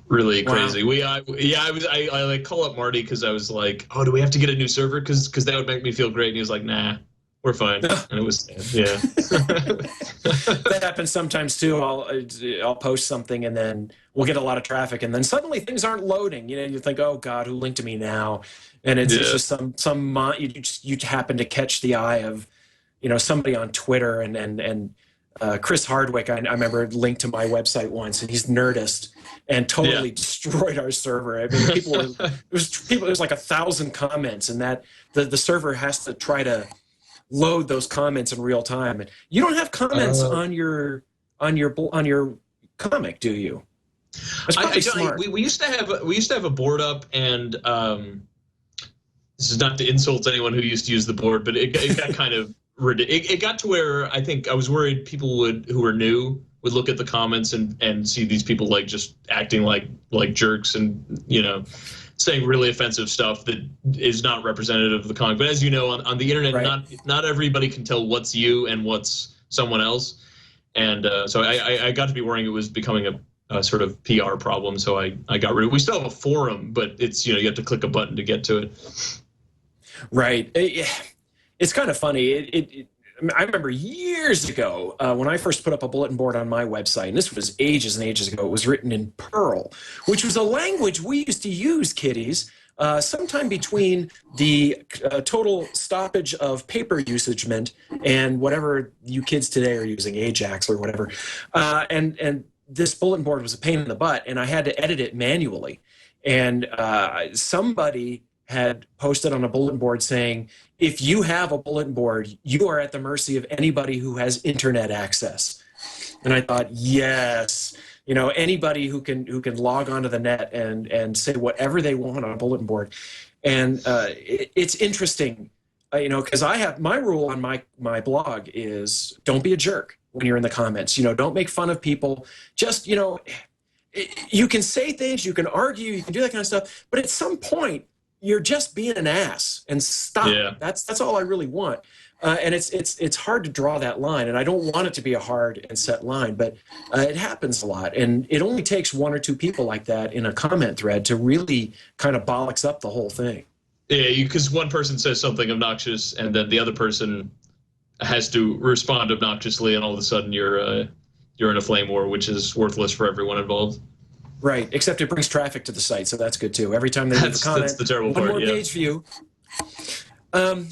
really crazy. Wow. I call up Marty because I was like, oh, do we have to get a new server? Because that would make me feel great. And he was like, nah, we're fine. And it was, yeah. That happens sometimes too. I'll post something and then we'll get a lot of traffic, and then suddenly things aren't loading. You think, oh God, who linked to me now? And it's just you happen to catch the eye of, somebody on Twitter, and Chris Hardwick, I remember, linked to my website once, and he's Nerdist, and totally destroyed our server. I mean, it was like 1,000 comments, and that the server has to try to load those comments in real time. And you don't have comments on your comic, do you? That's probably smart. We used to have a board up, and this is not to insult anyone who used to use the board, but it got kind of ridiculous. It got to where I think I was worried people who were new would look at the comments and see these people just acting like jerks and saying really offensive stuff that is not representative of the comic. But as you know, on the internet, right, not everybody can tell what's you and what's someone else, and so I got to be worrying it was becoming a sort of PR problem. So I got rid of it. We still have a forum, but it's you have to click a button to get to it. Right. It's kind of funny. I remember years ago when I first put up a bulletin board on my website, and this was ages and ages ago. It was written in Perl, which was a language we used to use, kiddies, sometime between the total stoppage of paper usage meant and whatever you kids today are using, Ajax or whatever. And this bulletin board was a pain in the butt, and I had to edit it manually. And somebody had posted on a bulletin board saying, if you have a bulletin board, you are at the mercy of anybody who has internet access. And I thought, yes, anybody who can log onto the net and say whatever they want on a bulletin board. And it's interesting, because I have my rule on my blog is don't be a jerk when you're in the comments. Don't make fun of people. Just, you can say things, you can argue, you can do that kind of stuff, but at some point, you're just being an ass, and stop. Yeah. That's all I really want. And it's hard to draw that line, and I don't want it to be a hard and set line, but it happens a lot, and it only takes one or two people like that in a comment thread to really kind of bollocks up the whole thing. Yeah, because one person says something obnoxious, and then the other person has to respond obnoxiously, and all of a sudden you're in a flame war, which is worthless for everyone involved. Right, except it brings traffic to the site, so that's good too. Every time they leave a comment, that's the terrible part, one more page view. I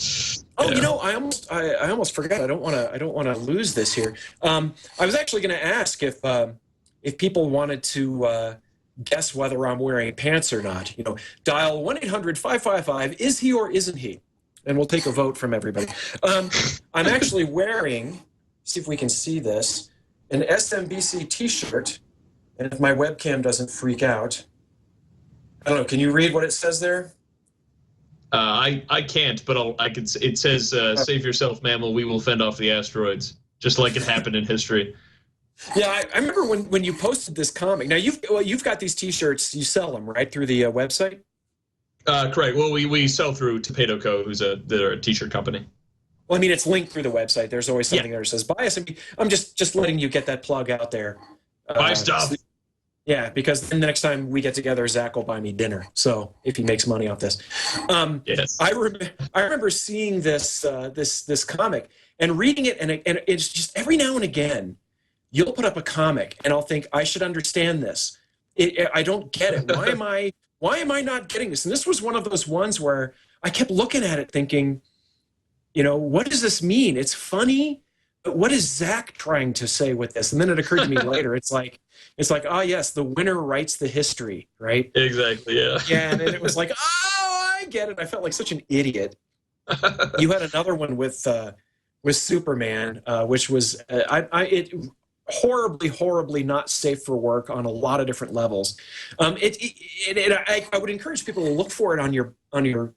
almost forgot. I don't want to lose this here. I was actually going to ask if people wanted to guess whether I'm wearing pants or not. Dial 1-800-555. Is he or isn't he? And we'll take a vote from everybody. I'm actually wearing. See if we can see this. An SMBC T-shirt. And if my webcam doesn't freak out, I don't know. Can you read what it says there? I can't, but I can. It says, "Save yourself, mammal. We will fend off the asteroids," just like it happened in history. Yeah, I remember when you posted this comic. Now you've got these T-shirts. You sell them right through the website. Correct. Well, we sell through Tomato Co., they're a T-shirt company. Well, I mean, it's linked through the website. There's always something there that says buy us. I'm just letting you get that plug out there. Buy stuff. Yeah, because then the next time we get together, Zach will buy me dinner. So if he makes money off this, yes. I remember seeing this comic and reading it, and it's just every now and again, you'll put up a comic, and I'll think I should understand this. I don't get it. Why am I not getting this? And this was one of those ones where I kept looking at it, thinking, what does this mean? It's funny, but what is Zach trying to say with this? And then it occurred to me later, it's like, oh yes, the winner writes the history, right? Exactly, yeah. Yeah, and then it was like, oh, I get it. I felt like such an idiot. You had another one with Superman, which was horribly not safe for work on a lot of different levels. I would encourage people to look for it on your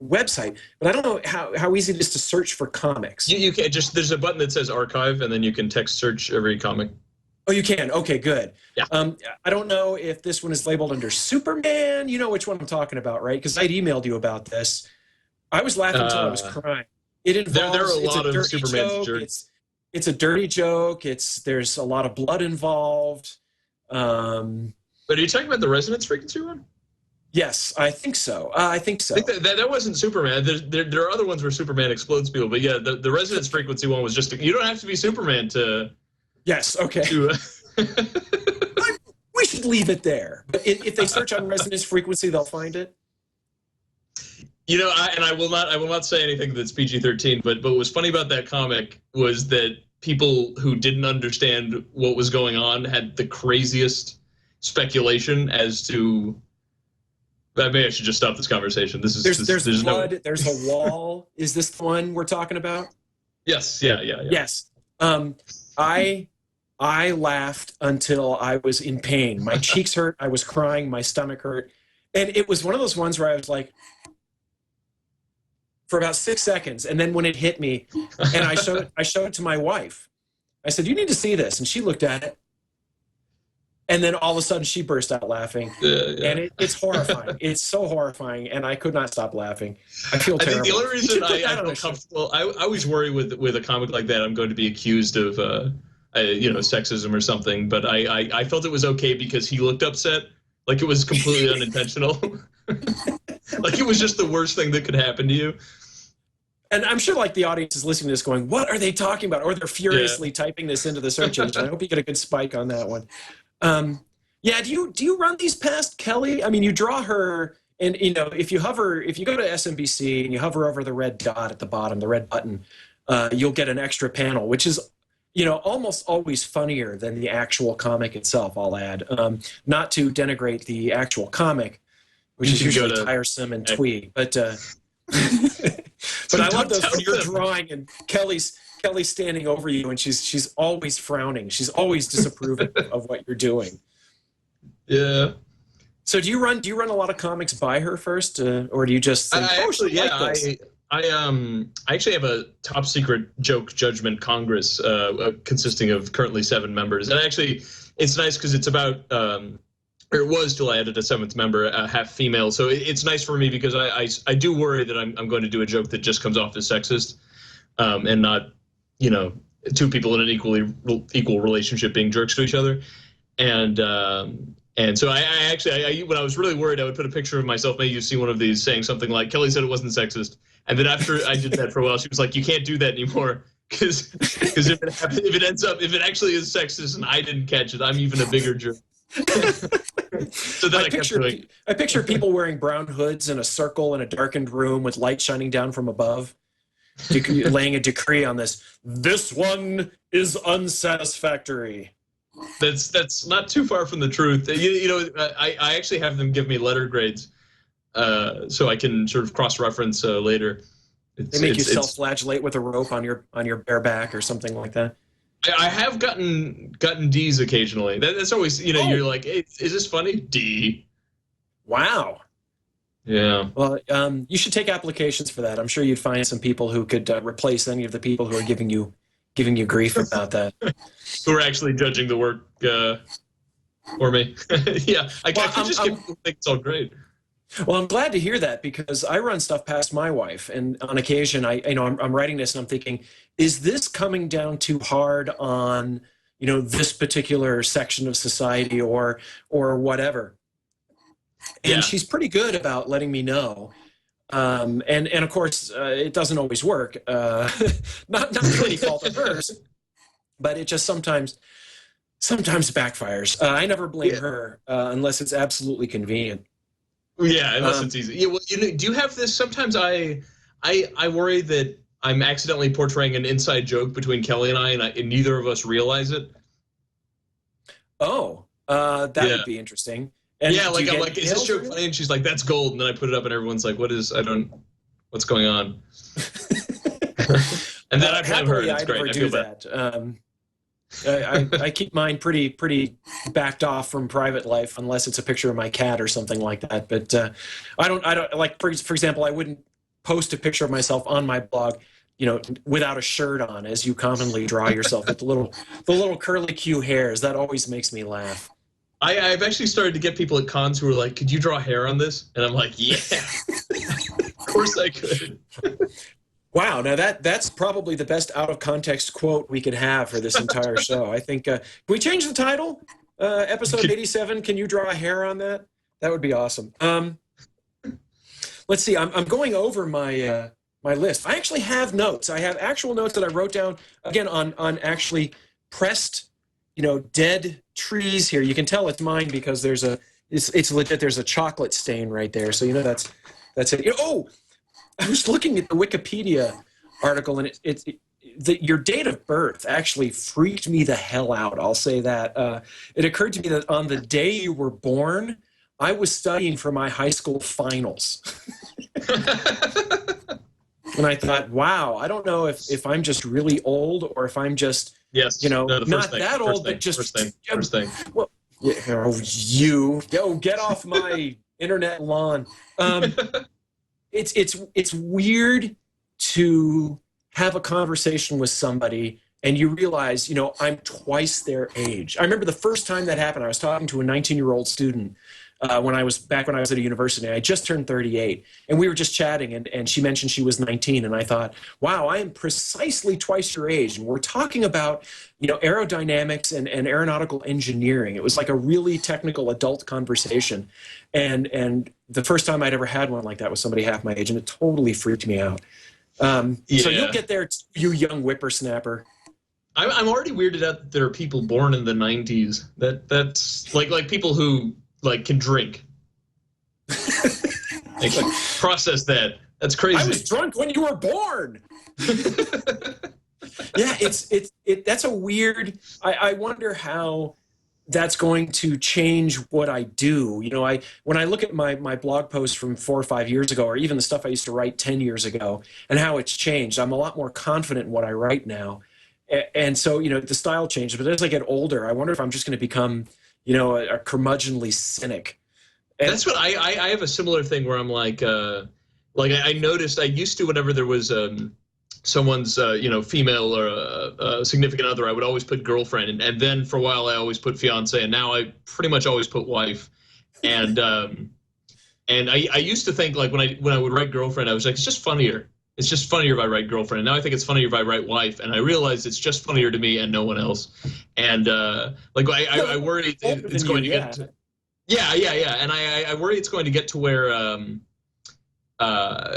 website, but I don't know how easy it is to search for comics. You can there's a button that says archive, and then you can text search every comic. Oh, you can? Okay, good. Yeah. I don't know if this one is labeled under Superman. You know which one I'm talking about, right? Because I'd emailed you about this. I was laughing until I was crying. It involves, there are a lot of Superman jokes. It's a dirty joke. There's a lot of blood involved. But are you talking about the resonance frequency one? Yes, I think so. I think that wasn't Superman. There are other ones where Superman explodes people, but yeah, the resonance frequency one was just you don't have to be Superman to. Yes. Okay. We should leave it there. But if they search on resonance frequency, they'll find it. I will not say anything that's PG-13. But what was funny about that comic was that people who didn't understand what was going on had the craziest speculation as to. Maybe I should just stop this conversation. There's blood. There's a wall. Is this the one we're talking about? Yes. Yeah. Yes. I laughed until I was in pain. My cheeks hurt. I was crying. My stomach hurt. And it was one of those ones where I was like, for about 6 seconds. And then when it hit me, and I showed it to my wife. I said, you need to see this. And she looked at it. And then all of a sudden she burst out laughing. Yeah. And it's horrifying. It's so horrifying. And I could not stop laughing. I feel terrible. I think the only reason I feel comfortable, I always worry with a comic like that, I'm going to be accused of sexism or something, but I felt it was okay because he looked upset, like it was completely unintentional. Like it was just the worst thing that could happen to you. And I'm sure like the audience is listening to this going, what are they talking about? Or they're furiously typing this into the search engine. I hope you get a good spike on that one. Do you run these past Kelly? I mean, you draw her, and if you go to SMBC and you hover over the red dot at the bottom, the red button, you'll get an extra panel, which is almost always funnier than the actual comic itself, I'll add. Not to denigrate the actual comic, which is usually tiresome and twee, but I love those when you're drawing and Kelly's standing over you and she's always frowning. She's always disapproving of what you're doing. Yeah. So do you run a lot of comics by her first, or do you just think, I actually have a top secret joke judgment Congress consisting of currently 7 members, and actually it's nice because it's about or it was till I added a 7th member, half female. So it's nice for me because I do worry that I'm going to do a joke that just comes off as sexist, and not 2 people in an equal relationship being jerks to each other, and so I actually when I was really worried, I would put a picture of myself. Maybe you see one of these saying something like, Kelly said it wasn't sexist. And then after I did that for a while, she was like, you can't do that anymore. Because if it actually is sexist and I didn't catch it, I'm even a bigger jerk. So then I picture people wearing brown hoods in a circle in a darkened room with light shining down from above, laying a decree on this. This one is unsatisfactory. That's not too far from the truth. I actually have them give me letter grades, so I can sort of cross-reference later. They make you self-flagellate with a rope on your bare back or something like that. I have gotten D's occasionally. That's always you're like, hey, is this funny? D. Wow. Yeah. Well, you should take applications for that. I'm sure you'd find some people who could replace any of the people who are giving you grief about that. Who are actually judging the work for me. Yeah, I could just give people think it's all great. Well, I'm glad to hear that because I run stuff past my wife, and on occasion, I'm writing this and I'm thinking, is this coming down too hard on this particular section of society or whatever? And she's pretty good about letting me know. And of course, it doesn't always work. Not through any fault of hers, but it just sometimes backfires. I never blame her unless it's absolutely convenient. Yeah, unless it's easy. Yeah, well, do you have this? Sometimes I worry that I'm accidentally portraying an inside joke between Kelly and I, and neither of us realize it. Oh, that would be interesting. And yeah, do you like I'm get like, is this emails joke or funny? And she's like, that's gold. And then I put it up, and everyone's like, what's going on? And then I blame her, and happily, it's I great. never I do feel bad. that. I keep mine pretty backed off from private life unless it's a picture of my cat or something like that. But I don't like, for example, I wouldn't post a picture of myself on my blog, without a shirt on, as you commonly draw yourself with the little curly Q hairs. That always makes me laugh. I've actually started to get people at cons who are like, could you draw hair on this? And I'm like, yeah, of course I could. Wow, now that's probably the best out of context quote we could have for this entire show. I think can we change the title? Episode 87. Can you draw a hair on that? That would be awesome. Let's see. I'm going over my my list. I actually have notes. I have actual notes that I wrote down again on actually pressed, dead trees here. You can tell it's mine because it's legit. There's a chocolate stain right there, so that's it. Oh, I was looking at the Wikipedia article, and your date of birth actually freaked me the hell out. I'll say that. It occurred to me that on the day you were born, I was studying for my high school finals. And I thought, wow, I don't know if I'm just really old or if I'm just, Yes. not that old, but just first thing. Well, get off my internet lawn. It's weird to have a conversation with somebody and you realize, I'm twice their age. I remember the first time that happened. I was talking to a 19-year-old student when I was at a university. I just turned 38, and we were just chatting, and she mentioned she was 19, and I thought, wow, I am precisely twice your age, and we're talking about, aerodynamics and aeronautical engineering. It was like a really technical adult conversation, and the first time I'd ever had one like that with somebody half my age, and it totally freaked me out. So you'll get there, you young whippersnapper. I'm already weirded out that there are people born in the 90s. That's like people who can drink. Process that. That's crazy. I was drunk when you were born. Yeah, that's a weird. I wonder how that's going to change what I do. When I look at my blog posts from 4 or 5 years ago, or even the stuff I used to write 10 years ago, and how it's changed, I'm a lot more confident in what I write now. And so, the style changes. But as I get older, I wonder if I'm just going to become, a curmudgeonly cynic. And that's what I have a similar thing where I'm like I noticed I used to, whenever there was someone's female or a significant other, I would always put girlfriend, and then for a while I always put fiance, and now I pretty much always put wife. And I used to think, like, when I would write girlfriend, I was like, it's just funnier. It's just funnier if I write girlfriend. And now I think it's funnier if I write wife, and I realize it's just funnier to me and no one else. And I worry it's going to get to, yeah, and I worry it's going to get to where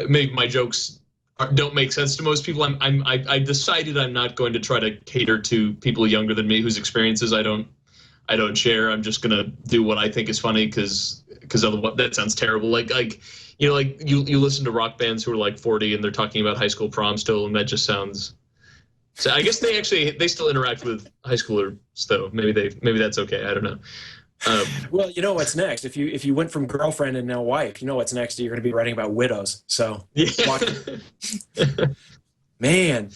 maybe my jokes don't make sense to most people. I decided I'm not going to try to cater to people younger than me whose experiences I don't share. I'm just gonna do what I think is funny because otherwise that sounds terrible. You listen to rock bands who are like 40 and they're talking about high school prom still, and that just sounds. So I guess they still interact with high schoolers though. Maybe that's okay. I don't know. Well, you know what's next. If you went from girlfriend and now wife, you know what's next. You're going to be writing about widows. So, yeah. Man,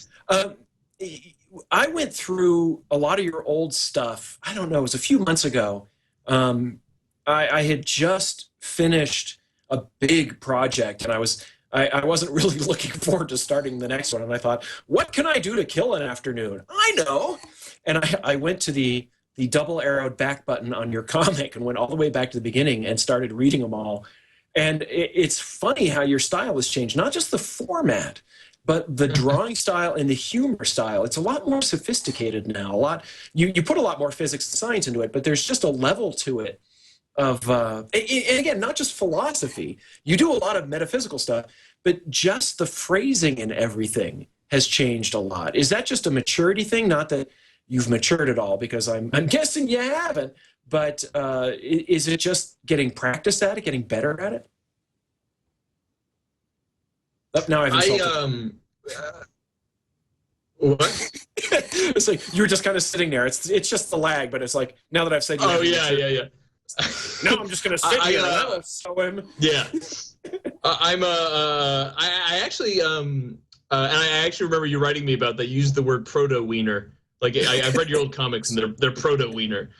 I went through a lot of your old stuff. I don't know. It was a few months ago. I had just finished a big project, and I wasn't really looking forward to starting the next one. And I thought, what can I do to kill an afternoon? I know. And I went to the double arrowed back button on your comic and went all the way back to the beginning and started reading them all. And it's funny how your style has changed, not just the format, but the drawing style and the humor style. It's a lot more sophisticated now. You put a lot more physics and science into it, but there's just a level to it of, and again, not just philosophy. You do a lot of metaphysical stuff, but just the phrasing and everything has changed a lot. Is that just a maturity thing? Not that you've matured at all, because I'm guessing you haven't, but is it just getting practice at it, getting better at it? Oh, now I've insulted. What? It's like you were just kind of sitting there. It's just the lag, but it's like now that I've said you. Oh yeah. Now I'm just gonna sit here and I'll show him. Yeah. I actually and I actually remember you writing me about that. You used the word proto wiener. Like I've read your old comics and they're proto wiener,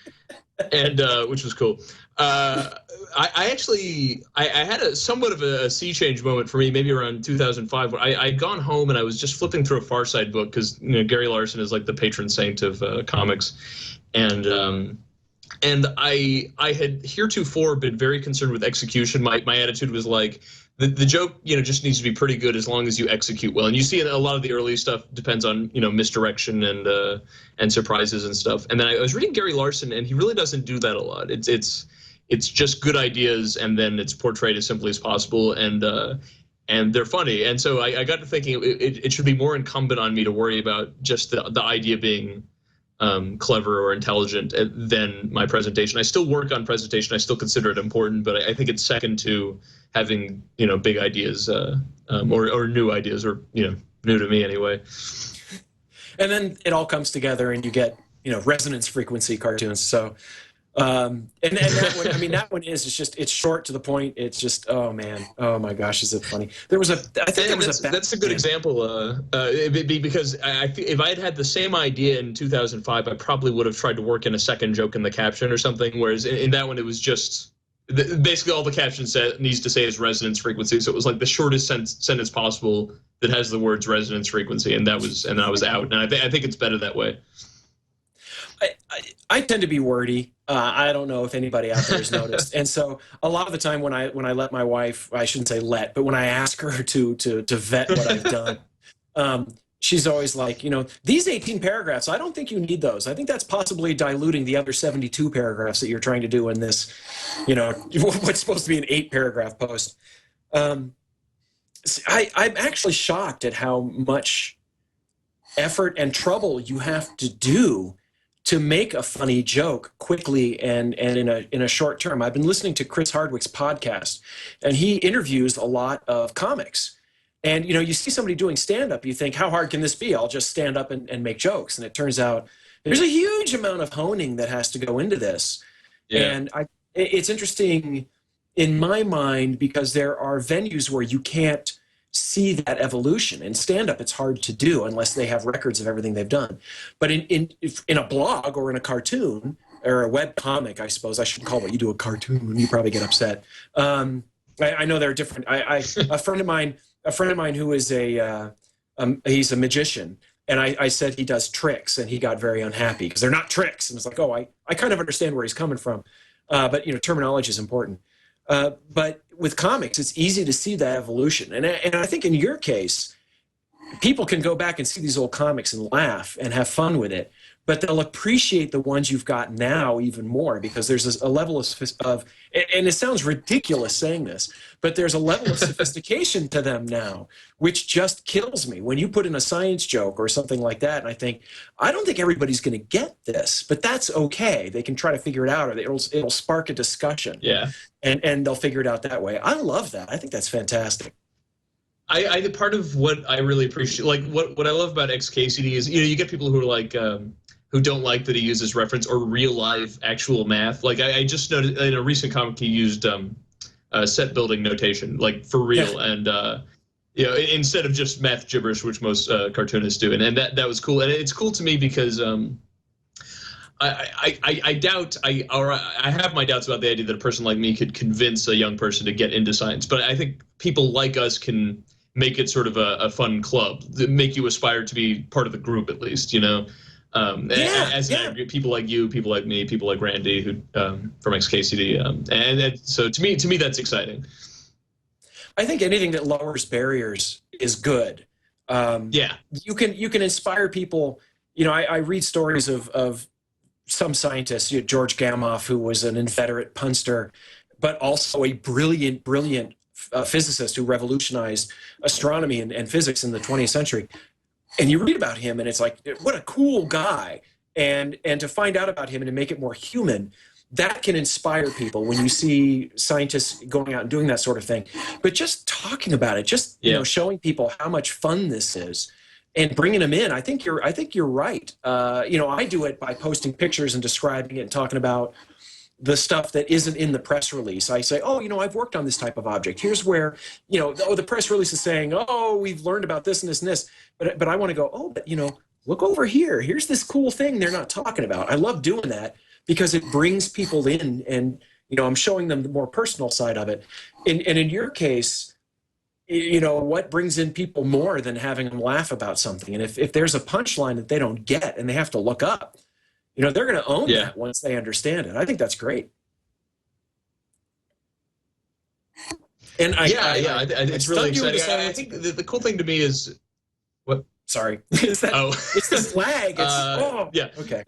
and which was cool. I actually had a somewhat of a sea change moment for me, maybe around 2005. Where I'd gone home and I was just flipping through a Far Side book because Gary Larson is like the patron saint of comics, and I had heretofore been very concerned with execution. My attitude was like the joke just needs to be pretty good as long as you execute well. And you see a lot of the early stuff depends on misdirection and surprises and stuff. And then I was reading Gary Larson and he really doesn't do that a lot. It's just good ideas and then it's portrayed as simply as possible and they're funny. And so I got to thinking it should be more incumbent on me to worry about just the idea being clever or intelligent than my presentation. I still work on presentation. I still consider it important, but I think it's second to having big ideas or new ideas or new to me anyway. And then it all comes together, and you get resonance frequency cartoons. So and that one, I mean, that one it's short to the point. It's just, oh man, oh my gosh, is it funny? That's a good example. Because if I had the same idea in 2005, I probably would have tried to work in a second joke in the caption or something. Whereas in that one, it was just basically all the caption needs to say is resonance frequency. So it was like the shortest sentence possible that has the words resonance frequency, and I was out. And I think it's better that way. I tend to be wordy. I don't know if anybody out there has noticed. And so a lot of the time when I let my wife, I shouldn't say let, but when I ask her to vet what I've done, she's always like, these 18 paragraphs, I don't think you need those. I think that's possibly diluting the other 72 paragraphs that you're trying to do in this, what's supposed to be an 8-paragraph post. I'm actually shocked at how much effort and trouble you have to do to make a funny joke quickly and in a short term. I've been listening to Chris Hardwick's podcast, and he interviews a lot of comics. And you see somebody doing stand-up, you think, how hard can this be? I'll just stand up and make jokes. And it turns out there's a huge amount of honing that has to go into this. Yeah. And it's interesting in my mind because there are venues where you can't see that evolution. In stand-up, it's hard to do unless they have records of everything they've done. But in a blog or in a cartoon or a web comic, I suppose I shouldn't call what you do a cartoon. You probably get upset. I know there are different. A friend of mine who is he's a magician, and I said he does tricks, and he got very unhappy because they're not tricks. And it's like, oh, I kind of understand where he's coming from, but terminology is important. But with comics, it's easy to see that evolution. And I think in your case, people can go back and see these old comics and laugh and have fun with it, but they'll appreciate the ones you've got now even more because there's a level of, and it sounds ridiculous saying this, but there's a level of sophistication to them now, which just kills me. When you put in a science joke or something like that, and I don't think everybody's going to get this, but that's okay. They can try to figure it out, or it'll spark a discussion. Yeah. And they'll figure it out that way. I love that. I think that's fantastic. I part of what I really appreciate, like what I love about XKCD is, you get people who are like, who don't like that he uses reference or real life actual math. Like I just noticed in a recent comic he used set building notation, like for real, and instead of just math gibberish, which most cartoonists do, and that was cool. And it's cool to me because I doubt I have my doubts about the idea that a person like me could convince a young person to get into science, but I think people like us can make it sort of a fun club, make you aspire to be part of the group at least, people like you, people like me, people like Randy, who from XKCD, and so to me that's exciting. I think anything that lowers barriers is good. You can inspire people. I read stories of some scientists, George Gamow, who was an inveterate punster, but also a brilliant physicist who revolutionized astronomy and physics in the 20th century. And you read about him, and it's like, what a cool guy. And to find out about him and to make it more human, that can inspire people when you see scientists going out and doing that sort of thing. But just talking about it, showing people how much fun this is and bringing them in. I think you're right. I do it by posting pictures and describing it and talking about the stuff that isn't in the press release. I say, I've worked on this type of object. Here's where, the press release is saying, we've learned about this and this and this. But I want to go, but look over here. Here's this cool thing they're not talking about. I love doing that because it brings people in, and I'm showing them the more personal side of it. And in your case, what brings in people more than having them laugh about something? And if there's a punchline that they don't get and they have to look up, they're going to own that once they understand it. I think that's great. And it's really exciting. I think the cool thing to me is what. Sorry, is that? It's the flag. It's okay.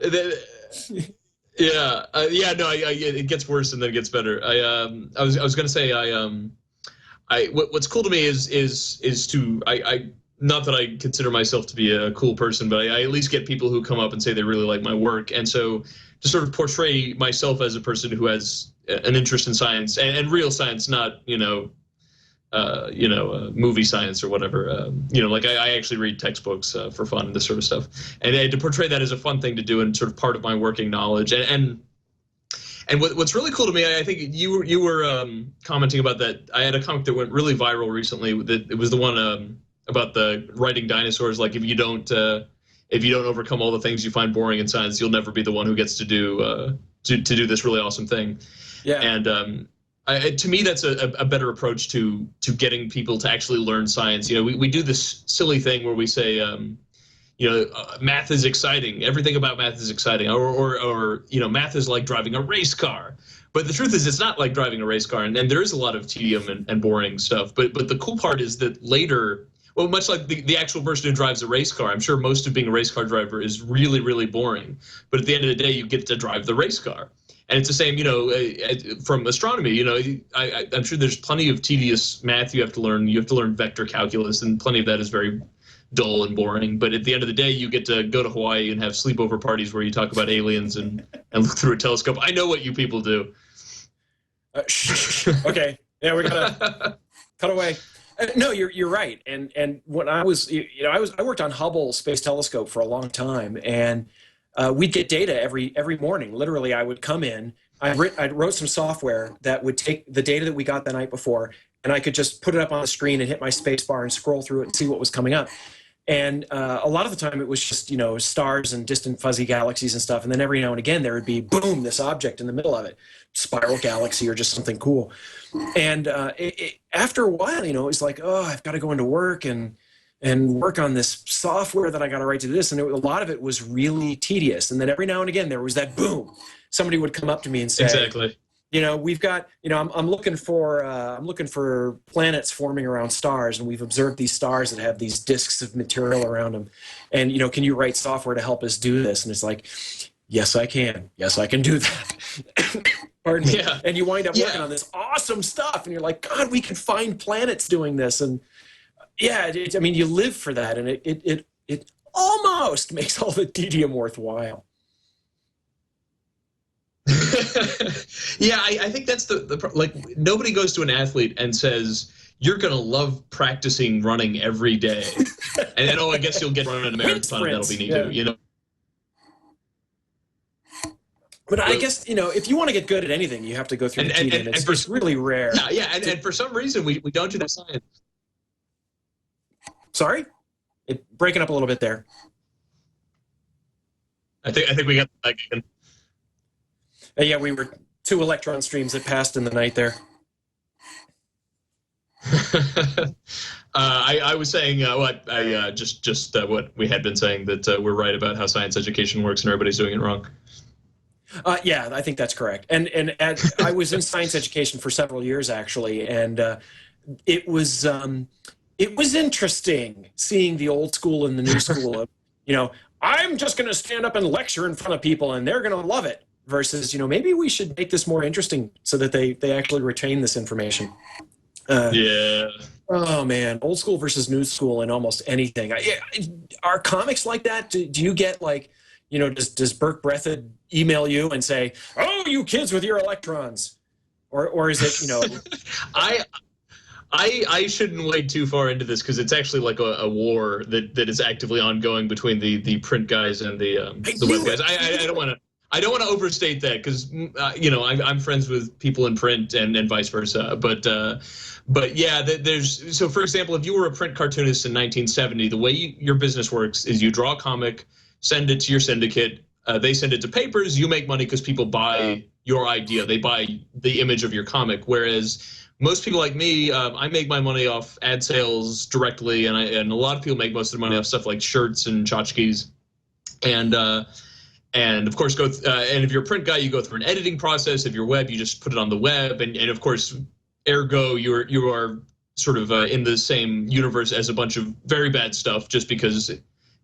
It gets worse and then it gets better. I was going to say what's cool to me is to not that I consider myself to be a cool person, but I at least get people who come up and say they really like my work. And so to sort of portray myself as a person who has an interest in science and real science, not, movie science or whatever. I actually read textbooks for fun and this sort of stuff. And to portray that as a fun thing to do and sort of part of my working knowledge. And what's really cool to me, I think you were commenting about that. I had a comic that went really viral recently. It was the one about the writing dinosaurs. Like if you don't overcome all the things you find boring in science, you'll never be the one who gets to do this really awesome thing. Yeah. And to me, that's a better approach to getting people to actually learn science. We do this silly thing where we say, math is exciting. Everything about math is exciting. Or math is like driving a race car. But the truth is, it's not like driving a race car. And there is a lot of tedium and boring stuff. But the cool part is that later, well, much like the actual person who drives a race car, I'm sure most of being a race car driver is really, really boring. But at the end of the day, you get to drive the race car. And it's the same, from astronomy, I'm sure there's plenty of tedious math you have to learn. You have to learn vector calculus, and plenty of that is very dull and boring. But at the end of the day, you get to go to Hawaii and have sleepover parties where you talk about aliens and look through a telescope. I know what you people do. Okay. Yeah, we gotta cut away. No, you're right. And when I was, I worked on Hubble Space Telescope for a long time, and we'd get data every morning. Literally, I would come in. I wrote some software that would take the data that we got the night before, and I could just put it up on the screen and hit my space bar and scroll through it and see what was coming up. And a lot of the time, it was just stars and distant fuzzy galaxies and stuff. And then every now and again, there would be boom, this object in the middle of it, spiral galaxy or just something cool. And after a while, it was like, I've got to go into work and work on this software that I got to write to this. And a lot of it was really tedious. And then every now and again, there was that boom. Somebody would come up to me and say, exactly. We've got, I'm looking for planets forming around stars, and we've observed these stars that have these disks of material around them. And, can you write software to help us do this? And it's like, yes, I can. Yes, I can do that. Pardon me. Yeah. And you wind up working on this awesome stuff, and you're like, God, we can find planets doing this. And you live for that, and it almost makes all the tedium worthwhile. I think that's the nobody goes to an athlete and says, you're going to love practicing running every day. And then, I guess you'll get running a marathon. That'll be neat too, But I guess, if you want to get good at anything, you have to go through the tedium. It's really rare. And for some reason, we don't do that science. Sorry? Breaking up a little bit there. I think we got that again. We were 2 electron streams that passed in the night there. I was saying just what we had been saying, that we're right about how science education works and everybody's doing it wrong. I think that's correct. And I was in science education for several years actually, and it was interesting seeing the old school and the new school of, I'm just going to stand up and lecture in front of people and they're going to love it. Versus, maybe we should make this more interesting so that they actually retain this information. Oh, man. Old school versus new school in almost anything. Are comics like that? Do you get does Burke Breathed email you and say, oh, you kids with your electrons? Or is it, I shouldn't wade too far into this because it's actually like a war that is actively ongoing between the print guys and the web guys. I don't want to overstate that because I'm friends with people in print and vice versa. But yeah, so for example, if you were a print cartoonist in 1970, the way your business works is you draw a comic, send it to your syndicate. They send it to papers. You make money because people buy your idea. They buy the image of your comic. Whereas most people like me, I make my money off ad sales directly, and a lot of people make most of their money off stuff like shirts and tchotchkes, and of course and if you're a print guy, you go through an editing process. If you're web, you just put it on the web, and of course, ergo, you are sort of in the same universe as a bunch of very bad stuff, just because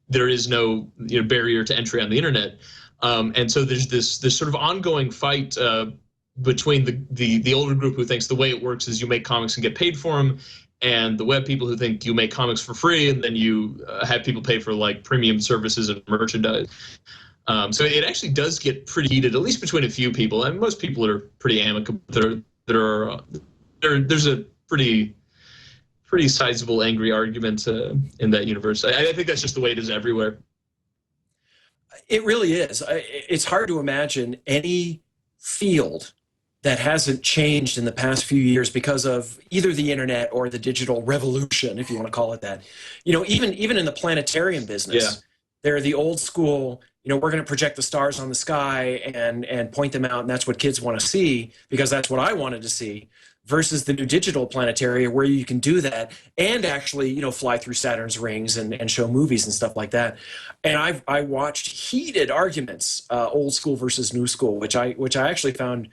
there is no barrier to entry on the internet, and so there's this sort of ongoing fight between the older group who thinks the way it works is you make comics and get paid for them, and the web people who think you make comics for free and then you have people pay for like premium services and merchandise. So it actually does get pretty heated, at least between a few people, and most people are pretty amicable. There's a pretty sizable angry argument in that universe. I think that's just the way it is everywhere. It really is. It's hard to imagine any field that hasn't changed in the past few years because of either the internet or the digital revolution, if you want to call it that. Even in the planetarium business, they're the old school, we're going to project the stars on the sky and point them out, and that's what kids want to see because that's what I wanted to see, versus the new digital planetarium where you can do that and actually, fly through Saturn's rings and show movies and stuff like that. And I watched heated arguments, old school versus new school, which I actually found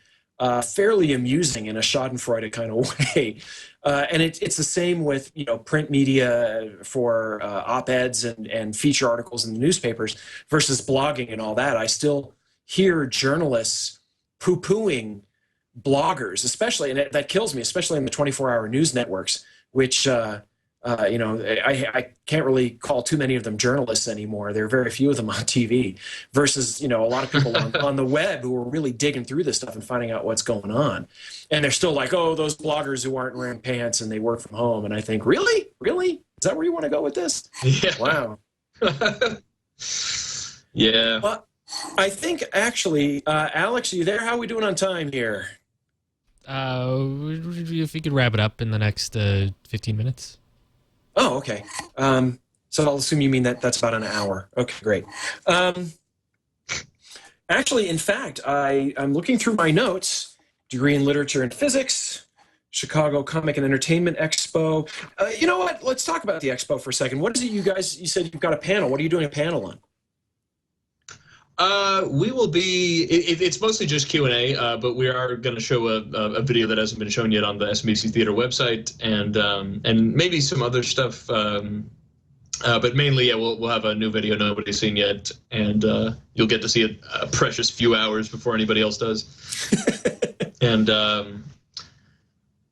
fairly amusing in a schadenfreude kind of way. And it's the same with, print media for op-eds and feature articles in the newspapers versus blogging and all that. I still hear journalists poo-pooing bloggers, especially, and that kills me, especially in the 24-hour news networks, which, I can't really call too many of them journalists anymore. There are very few of them on TV versus, a lot of people on the web who are really digging through this stuff and finding out what's going on. And they're still like, oh, those bloggers who aren't wearing pants and they work from home. And I think, really? Is that where you want to go with this? Yeah. Wow. Yeah. Well, I think actually, Alex, are you there? How are we doing on time here? If we could wrap it up in the next 15 minutes. Oh, okay. So I'll assume you mean that's about an hour. Okay, great. Actually, in fact, I'm looking through my notes. Degree in Literature and Physics, Chicago Comic and Entertainment Expo. You know what? Let's talk about the expo for a second. What is it you said you've got a panel. What are you doing a panel on? We will be, it's mostly just Q&A, but we are going to show a video that hasn't been shown yet on the SMBC Theater website, and maybe some other stuff. But mainly, we'll have a new video nobody's seen yet, and you'll get to see it a precious few hours before anybody else does. and other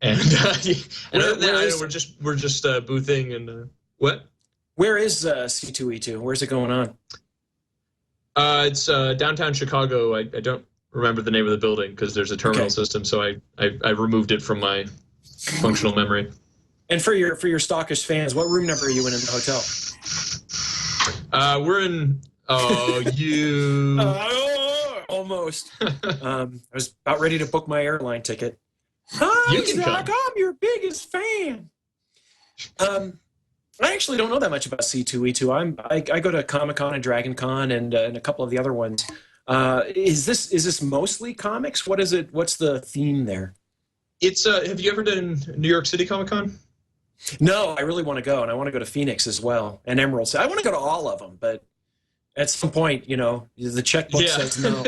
than that, we're just boothing and what? Where is C2E2? Where's it going on? It's downtown Chicago. I don't remember the name of the building because there's a terminal system, so I removed it from my functional memory. And for your stockish fans, what room number are you in the hotel? We're in. Almost. I was about ready to book my airline ticket. Hi, you can Zach, come. I'm your biggest fan. I actually don't know that much about C2E2. I go to Comic-Con and Dragon Con and a couple of the other ones. Is this mostly comics? What is it? What's the theme there? It's have you ever done New York City Comic-Con? No, I really want to go, and I want to go to Phoenix as well and Emerald City. I want to go to all of them, but at some point, the checkbook says no.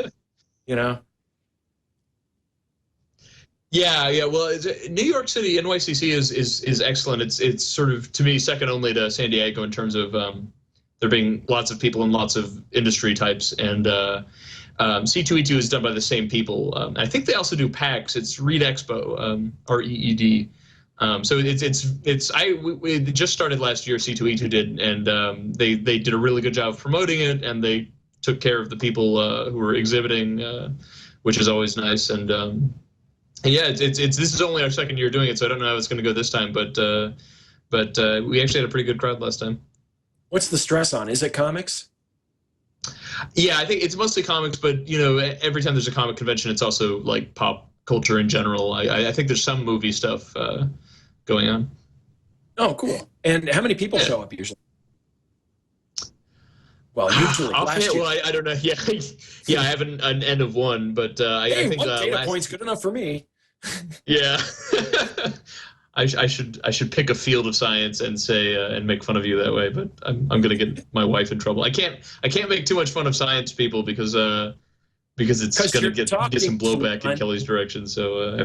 Yeah. Well, New York City NYCC is excellent. It's sort of, to me, second only to San Diego in terms of there being lots of people and lots of industry types. And C2E2 is done by the same people. I think they also do PAX. It's Reed Expo, REED. So we just started last year. C2E2 did, and they did a really good job of promoting it, and they took care of the people who were exhibiting, which is always nice. And Yeah, it's this is only our second year doing it, so I don't know how it's going to go this time, but we actually had a pretty good crowd last time. What's the stress on? Is it comics? Yeah, I think it's mostly comics, but every time there's a comic convention, it's also like pop culture in general. I think there's some movie stuff going on. Oh, cool. And how many people show up usually? Well, usually. Last year. Well, I don't know. Yeah, yeah, I have an N of one, but Hey, I think one data last point's good enough for me. Yeah. I should pick a field of science and say and make fun of you that way, but I'm gonna get my wife in trouble. I can't make too much fun of science people because it's gonna get some blowback in Kelly's direction. So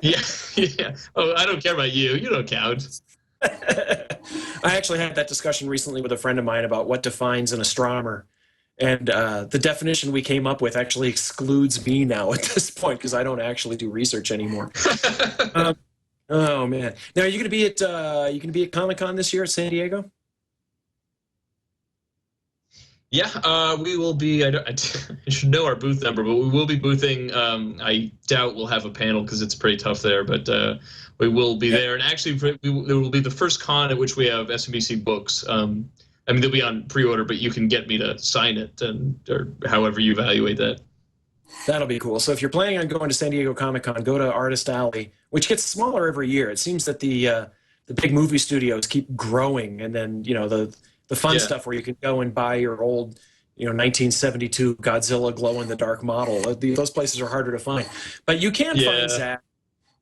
yeah, yeah. Oh, I don't care about you. You don't count. I actually had that discussion recently with a friend of mine about what defines an astronomer. And the definition we came up with actually excludes me now at this point because I don't actually do research anymore. Oh man! Now are you going to be at Comic-Con this year at San Diego? Yeah, we will be. I should know our booth number, but we will be boothing. I doubt we'll have a panel because it's pretty tough there, but we will be there. And actually, there will be the first con at which we have SMBC books. I mean, they'll be on pre-order, but you can get me to sign it, or however you evaluate that. That'll be cool. So if you're planning on going to San Diego Comic-Con, go to Artist Alley, which gets smaller every year. It seems that the big movie studios keep growing, and then the fun stuff where you can go and buy your old 1972 Godzilla glow-in-the-dark model. Those places are harder to find, but you can find Zach,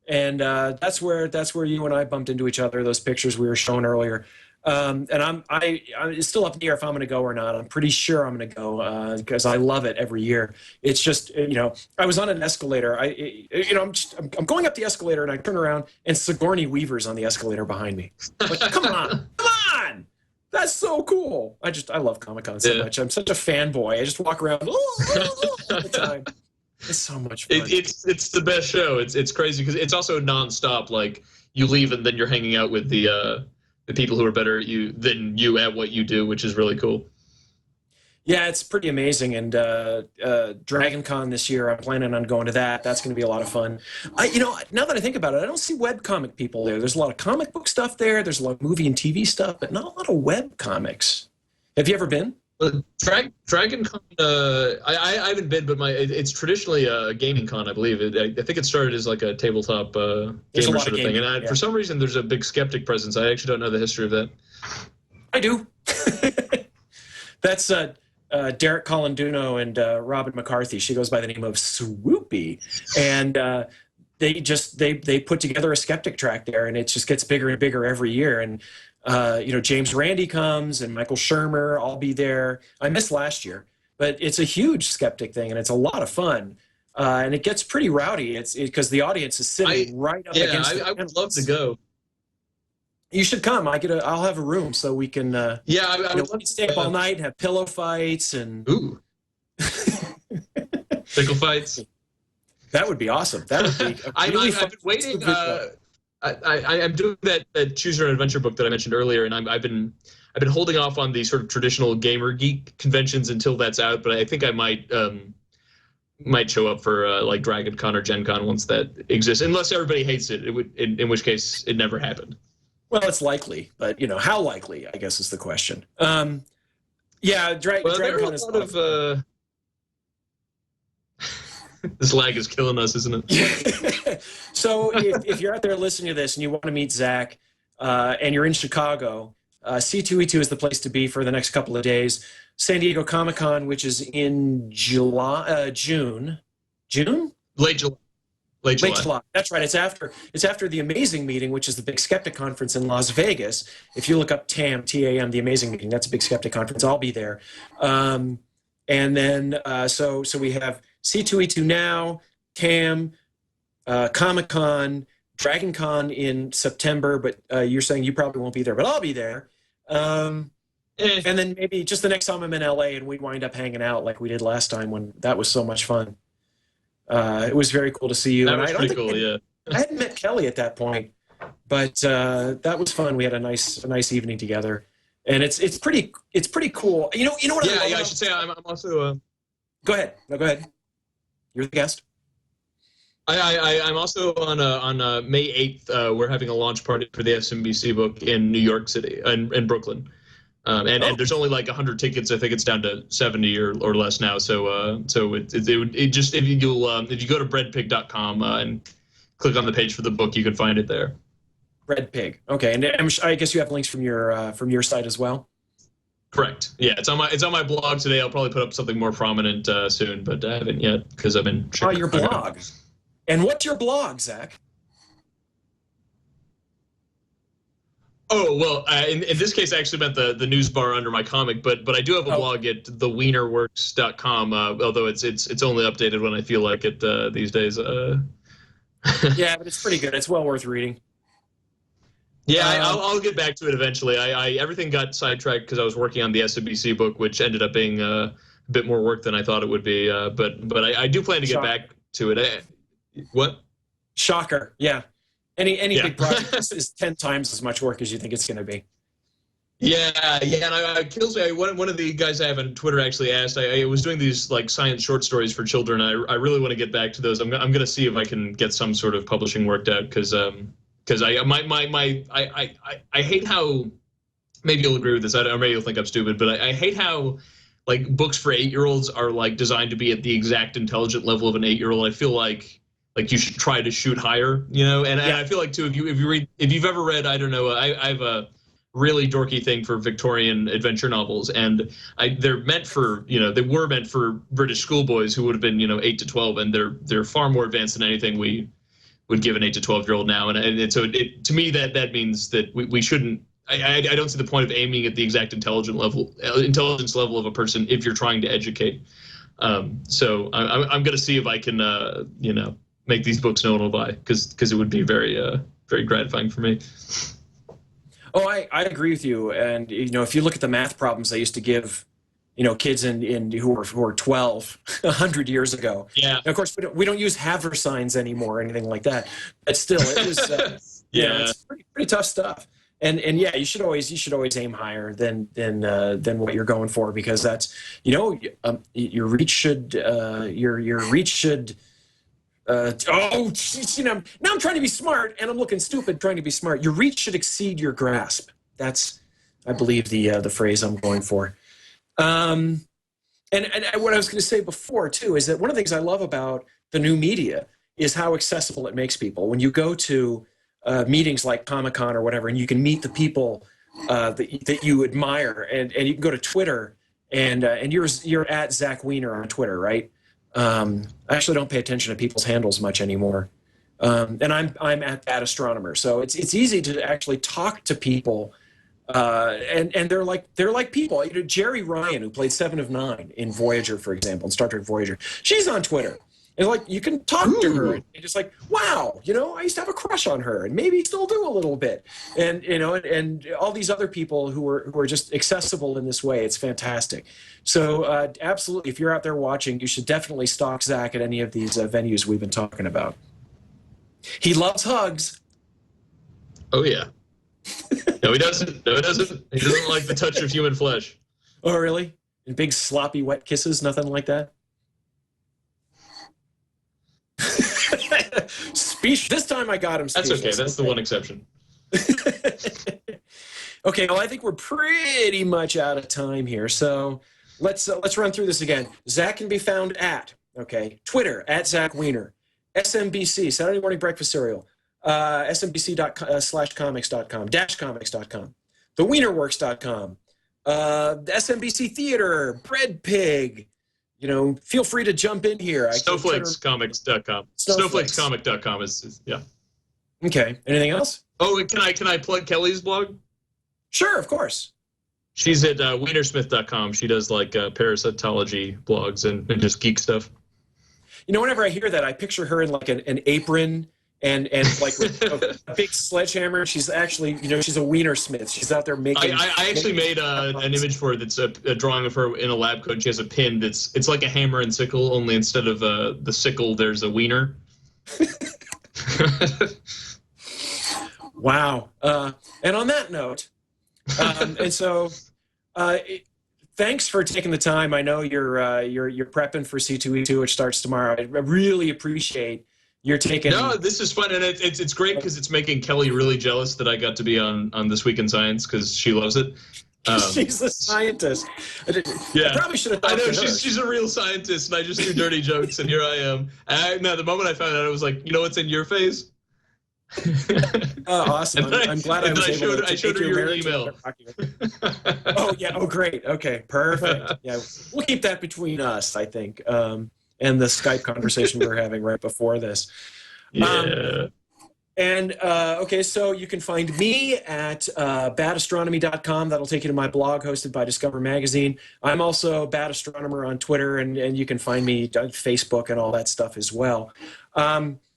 and that's where you and I bumped into each other. Those pictures we were showing earlier. And it's still up in the air if I'm going to go or not. I'm pretty sure I'm going to go because I love it every year. It's just I was on an escalator. I'm going up the escalator and I turn around and Sigourney Weaver's on the escalator behind me. Like, come on, that's so cool. I love Comic-Con so much. I'm such a fanboy. I just walk around all the time. It's so much fun. It's the best show. It's crazy because it's also nonstop. Like you leave and then you're hanging out with the people who are better at you than you at what you do, which is really cool. Yeah, it's pretty amazing. And Dragon Con this year, I'm planning on going to that. That's going to be a lot of fun. Now that I think about it, I don't see webcomic people there. There's a lot of comic book stuff there. There's a lot of movie and TV stuff, but not a lot of web comics. Have you ever been? Dragon Con, I haven't been, but it's traditionally a gaming con, I believe. I think it started as like a tabletop gamer sort of thing. And for some reason, there's a big skeptic presence. I actually don't know the history of that. I do. That's Derek Colanduno and Robin McCarthy. She goes by the name of Swoopy. And they put together a skeptic track there, and it just gets bigger and bigger every year. And James Randi comes and Michael Shermer. I'll be there. I missed last year, but it's a huge skeptic thing, and it's a lot of fun. And it gets pretty rowdy. It's because the audience is sitting right up against it. I would love to go. You should come. I'll have a room so we can. I would stay up all night and have pillow fights and. Ooh. Pickle fights. That would be awesome. That would be. I've been waiting. I'm doing that Choose Your Own Adventure book that I mentioned earlier, and I've been holding off on the sort of traditional gamer geek conventions until that's out. But I think I might show up for like Dragon Con or Gen Con once that exists, unless everybody hates it. It would, in which case it never happened. Well, it's likely, but how likely? I guess is the question. Dragon Con is a lot of. This lag is killing us, isn't it? So if you're out there listening to this and you want to meet Zach and you're in Chicago, C2E2 is the place to be for the next couple of days. San Diego Comic-Con, which is in June? Late July. Late July. That's right. It's after the Amazing Meeting, which is the Big Skeptic Conference in Las Vegas. If you look up TAM, T-A-M, the Amazing Meeting, that's a Big Skeptic Conference. I'll be there. And then so we have C2E2 now, TAM, Comic-Con, Dragon Con in September, but you're saying you probably won't be there, but I'll be there. And then maybe just the next time I'm in LA and we wind up hanging out like we did last time when that was so much fun. It was very cool to see you. That was pretty cool, yeah. I hadn't met Kelly at that point, but that was fun. We had a nice evening together, and it's pretty cool. You know what? Yeah, I should say I'm also. Go ahead. No, go ahead. You're the guest. I'm also on May 8th. We're having a launch party for the SMBC book in New York City in Brooklyn. And there's only like 100 tickets. I think it's down to 70 or less now. So it just if you go to breadpig.com and click on the page for the book, you can find it there. Red Pig. Okay, and I guess you have links from your site as well. Correct. Yeah, it's on my blog today. I'll probably put up something more prominent soon, but I haven't yet because I've been. Oh, your blog. And what's your blog, Zach? Oh, well, in this case, I actually meant the news bar under my comic, but I do have a blog at theweinerworks.com, although it's only updated when I feel like it these days. Yeah, but it's pretty good. It's well worth reading. Yeah, I'll get back to it eventually. Everything got sidetracked because I was working on the SMBC book, which ended up being a bit more work than I thought it would be. But I do plan to get back to it. What? Shocker. Yeah. Any big project is 10 times as much work as you think it's going to be. Yeah, and Killsley, one of the guys I have on Twitter actually asked. I was doing these like science short stories for children. I really want to get back to those. I'm going to see if I can get some sort of publishing worked out because I hate how, maybe you'll agree with this. Or maybe you'll think I'm stupid, but I hate how like books for 8-year-olds are like designed to be at the exact intelligent level of an 8-year-old. I feel like you should try to shoot higher, and I feel like too if you've ever read, I don't know, I have a really dorky thing for Victorian adventure novels, and they're meant for they were meant for British schoolboys who would have been 8 to 12, and they're far more advanced than anything we would give an 8 to 12-year-old now, and so to me that means that we shouldn't. I don't see the point of aiming at the exact intelligence level of a person if you're trying to educate. So I'm going to see if I can make these books notable by because it would be very very gratifying for me. Oh, I agree with you. And if you look at the math problems I used to give, kids who were 12 100 years ago. Yeah. And of course, we don't use Haver signs anymore or anything like that. But still, it was it's pretty tough stuff. And yeah, you should always aim higher than what you're going for, because that's your reach should now I'm trying to be smart and I'm looking stupid trying to be smart. Your reach should exceed your grasp. That's, I believe, the phrase I'm going for. And what I was going to say before too is that one of the things I love about the new media is how accessible it makes people. When you go to meetings like Comic-Con or whatever, and you can meet the people that you admire, and you can go to Twitter and you're at Zach Weiner on Twitter, right? I actually don't pay attention to people's handles much anymore, and I'm at that astronomer. So it's easy to actually talk to people, and they're like people. Jerry Ryan, who played Seven of Nine in Voyager, for example, in Star Trek Voyager, she's on Twitter. And like you can talk to her, and just like, wow, I used to have a crush on her, and maybe still do a little bit, and and all these other people who are just accessible in this way. It's fantastic. So absolutely, if you're out there watching, you should definitely stalk Zach at any of these venues we've been talking about. He loves hugs. Oh yeah. No, he doesn't. No, he doesn't. He doesn't like the touch of human flesh. Oh really? And big sloppy wet kisses, nothing like that. This time I got him. That's okay. That's the one exception. Okay, well, I think we're pretty much out of time here, so let's run through this again. Zach can be found at Twitter at Zach Weiner, SMBC Saturday Morning Breakfast Cereal, SMBC./comics.com -comics.com, theweinerworks.com, SMBC Theater, Bread Pig. Feel free to jump in here. Snowflakescomics.com. Snowflakescomic.com is yeah. Okay. Anything else? Oh, can I plug Kelly's blog? Sure, of course. She's at weinersmith.com. She does like parasitology blogs and just geek stuff. Whenever I hear that, I picture her in like an apron and like with a big sledgehammer. She's actually, she's a Weinersmith. She's out there making. I actually made an image for her that's a drawing of her in a lab coat. She has a pin it's like a hammer and sickle, only instead of the sickle, there's a wiener. Wow. And on that note, and so thanks for taking the time. I know you're prepping for C2E2, which starts tomorrow. I really appreciate You're taking... No, this is fun, and it's great because it's making Kelly really jealous that I got to be on This Week in Science because she loves it. She's a scientist. Yeah, I probably should have. I know she's a real scientist, and I just do dirty jokes, and here I am. No, the moment I found out, I was like, you know what's in your face? Awesome! I'm glad I was able to. I showed her your email. Oh yeah! Oh great! Okay, perfect. Yeah, we'll keep that between us, I think, and the Skype conversation we were having right before this. Yeah. Okay, so you can find me at badastronomy.com. That'll take you to my blog hosted by Discover Magazine. I'm also Bad Astronomer on Twitter, and you can find me on Facebook and all that stuff as well.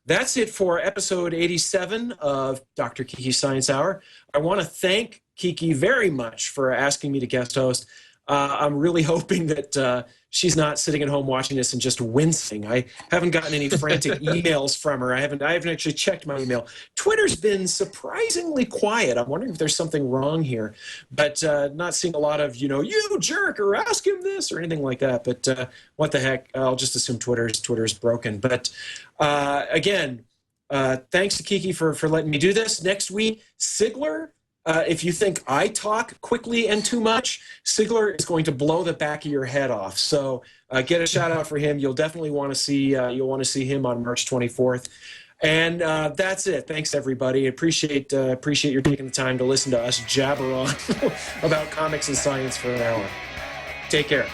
That's it for episode 87 of Dr. Kiki's Science Hour. I want to thank Kiki very much for asking me to guest host. I'm really hoping that she's not sitting at home watching this and just wincing. I haven't gotten any frantic emails from her. I haven't actually checked my email. Twitter's been surprisingly quiet. I'm wondering if there's something wrong here, but not seeing a lot of, you jerk, or ask him this or anything like that. But what the heck? I'll just assume Twitter's broken. But again, thanks to Kiki for letting me do this. Next week, Sigler. If you think I talk quickly and too much, Sigler is going to blow the back of your head off. So get a shout out for him. You'll definitely want to see him on March 24th. And that's it. Thanks everybody. Appreciate your taking the time to listen to us jabber on about comics and science for an hour. Take care.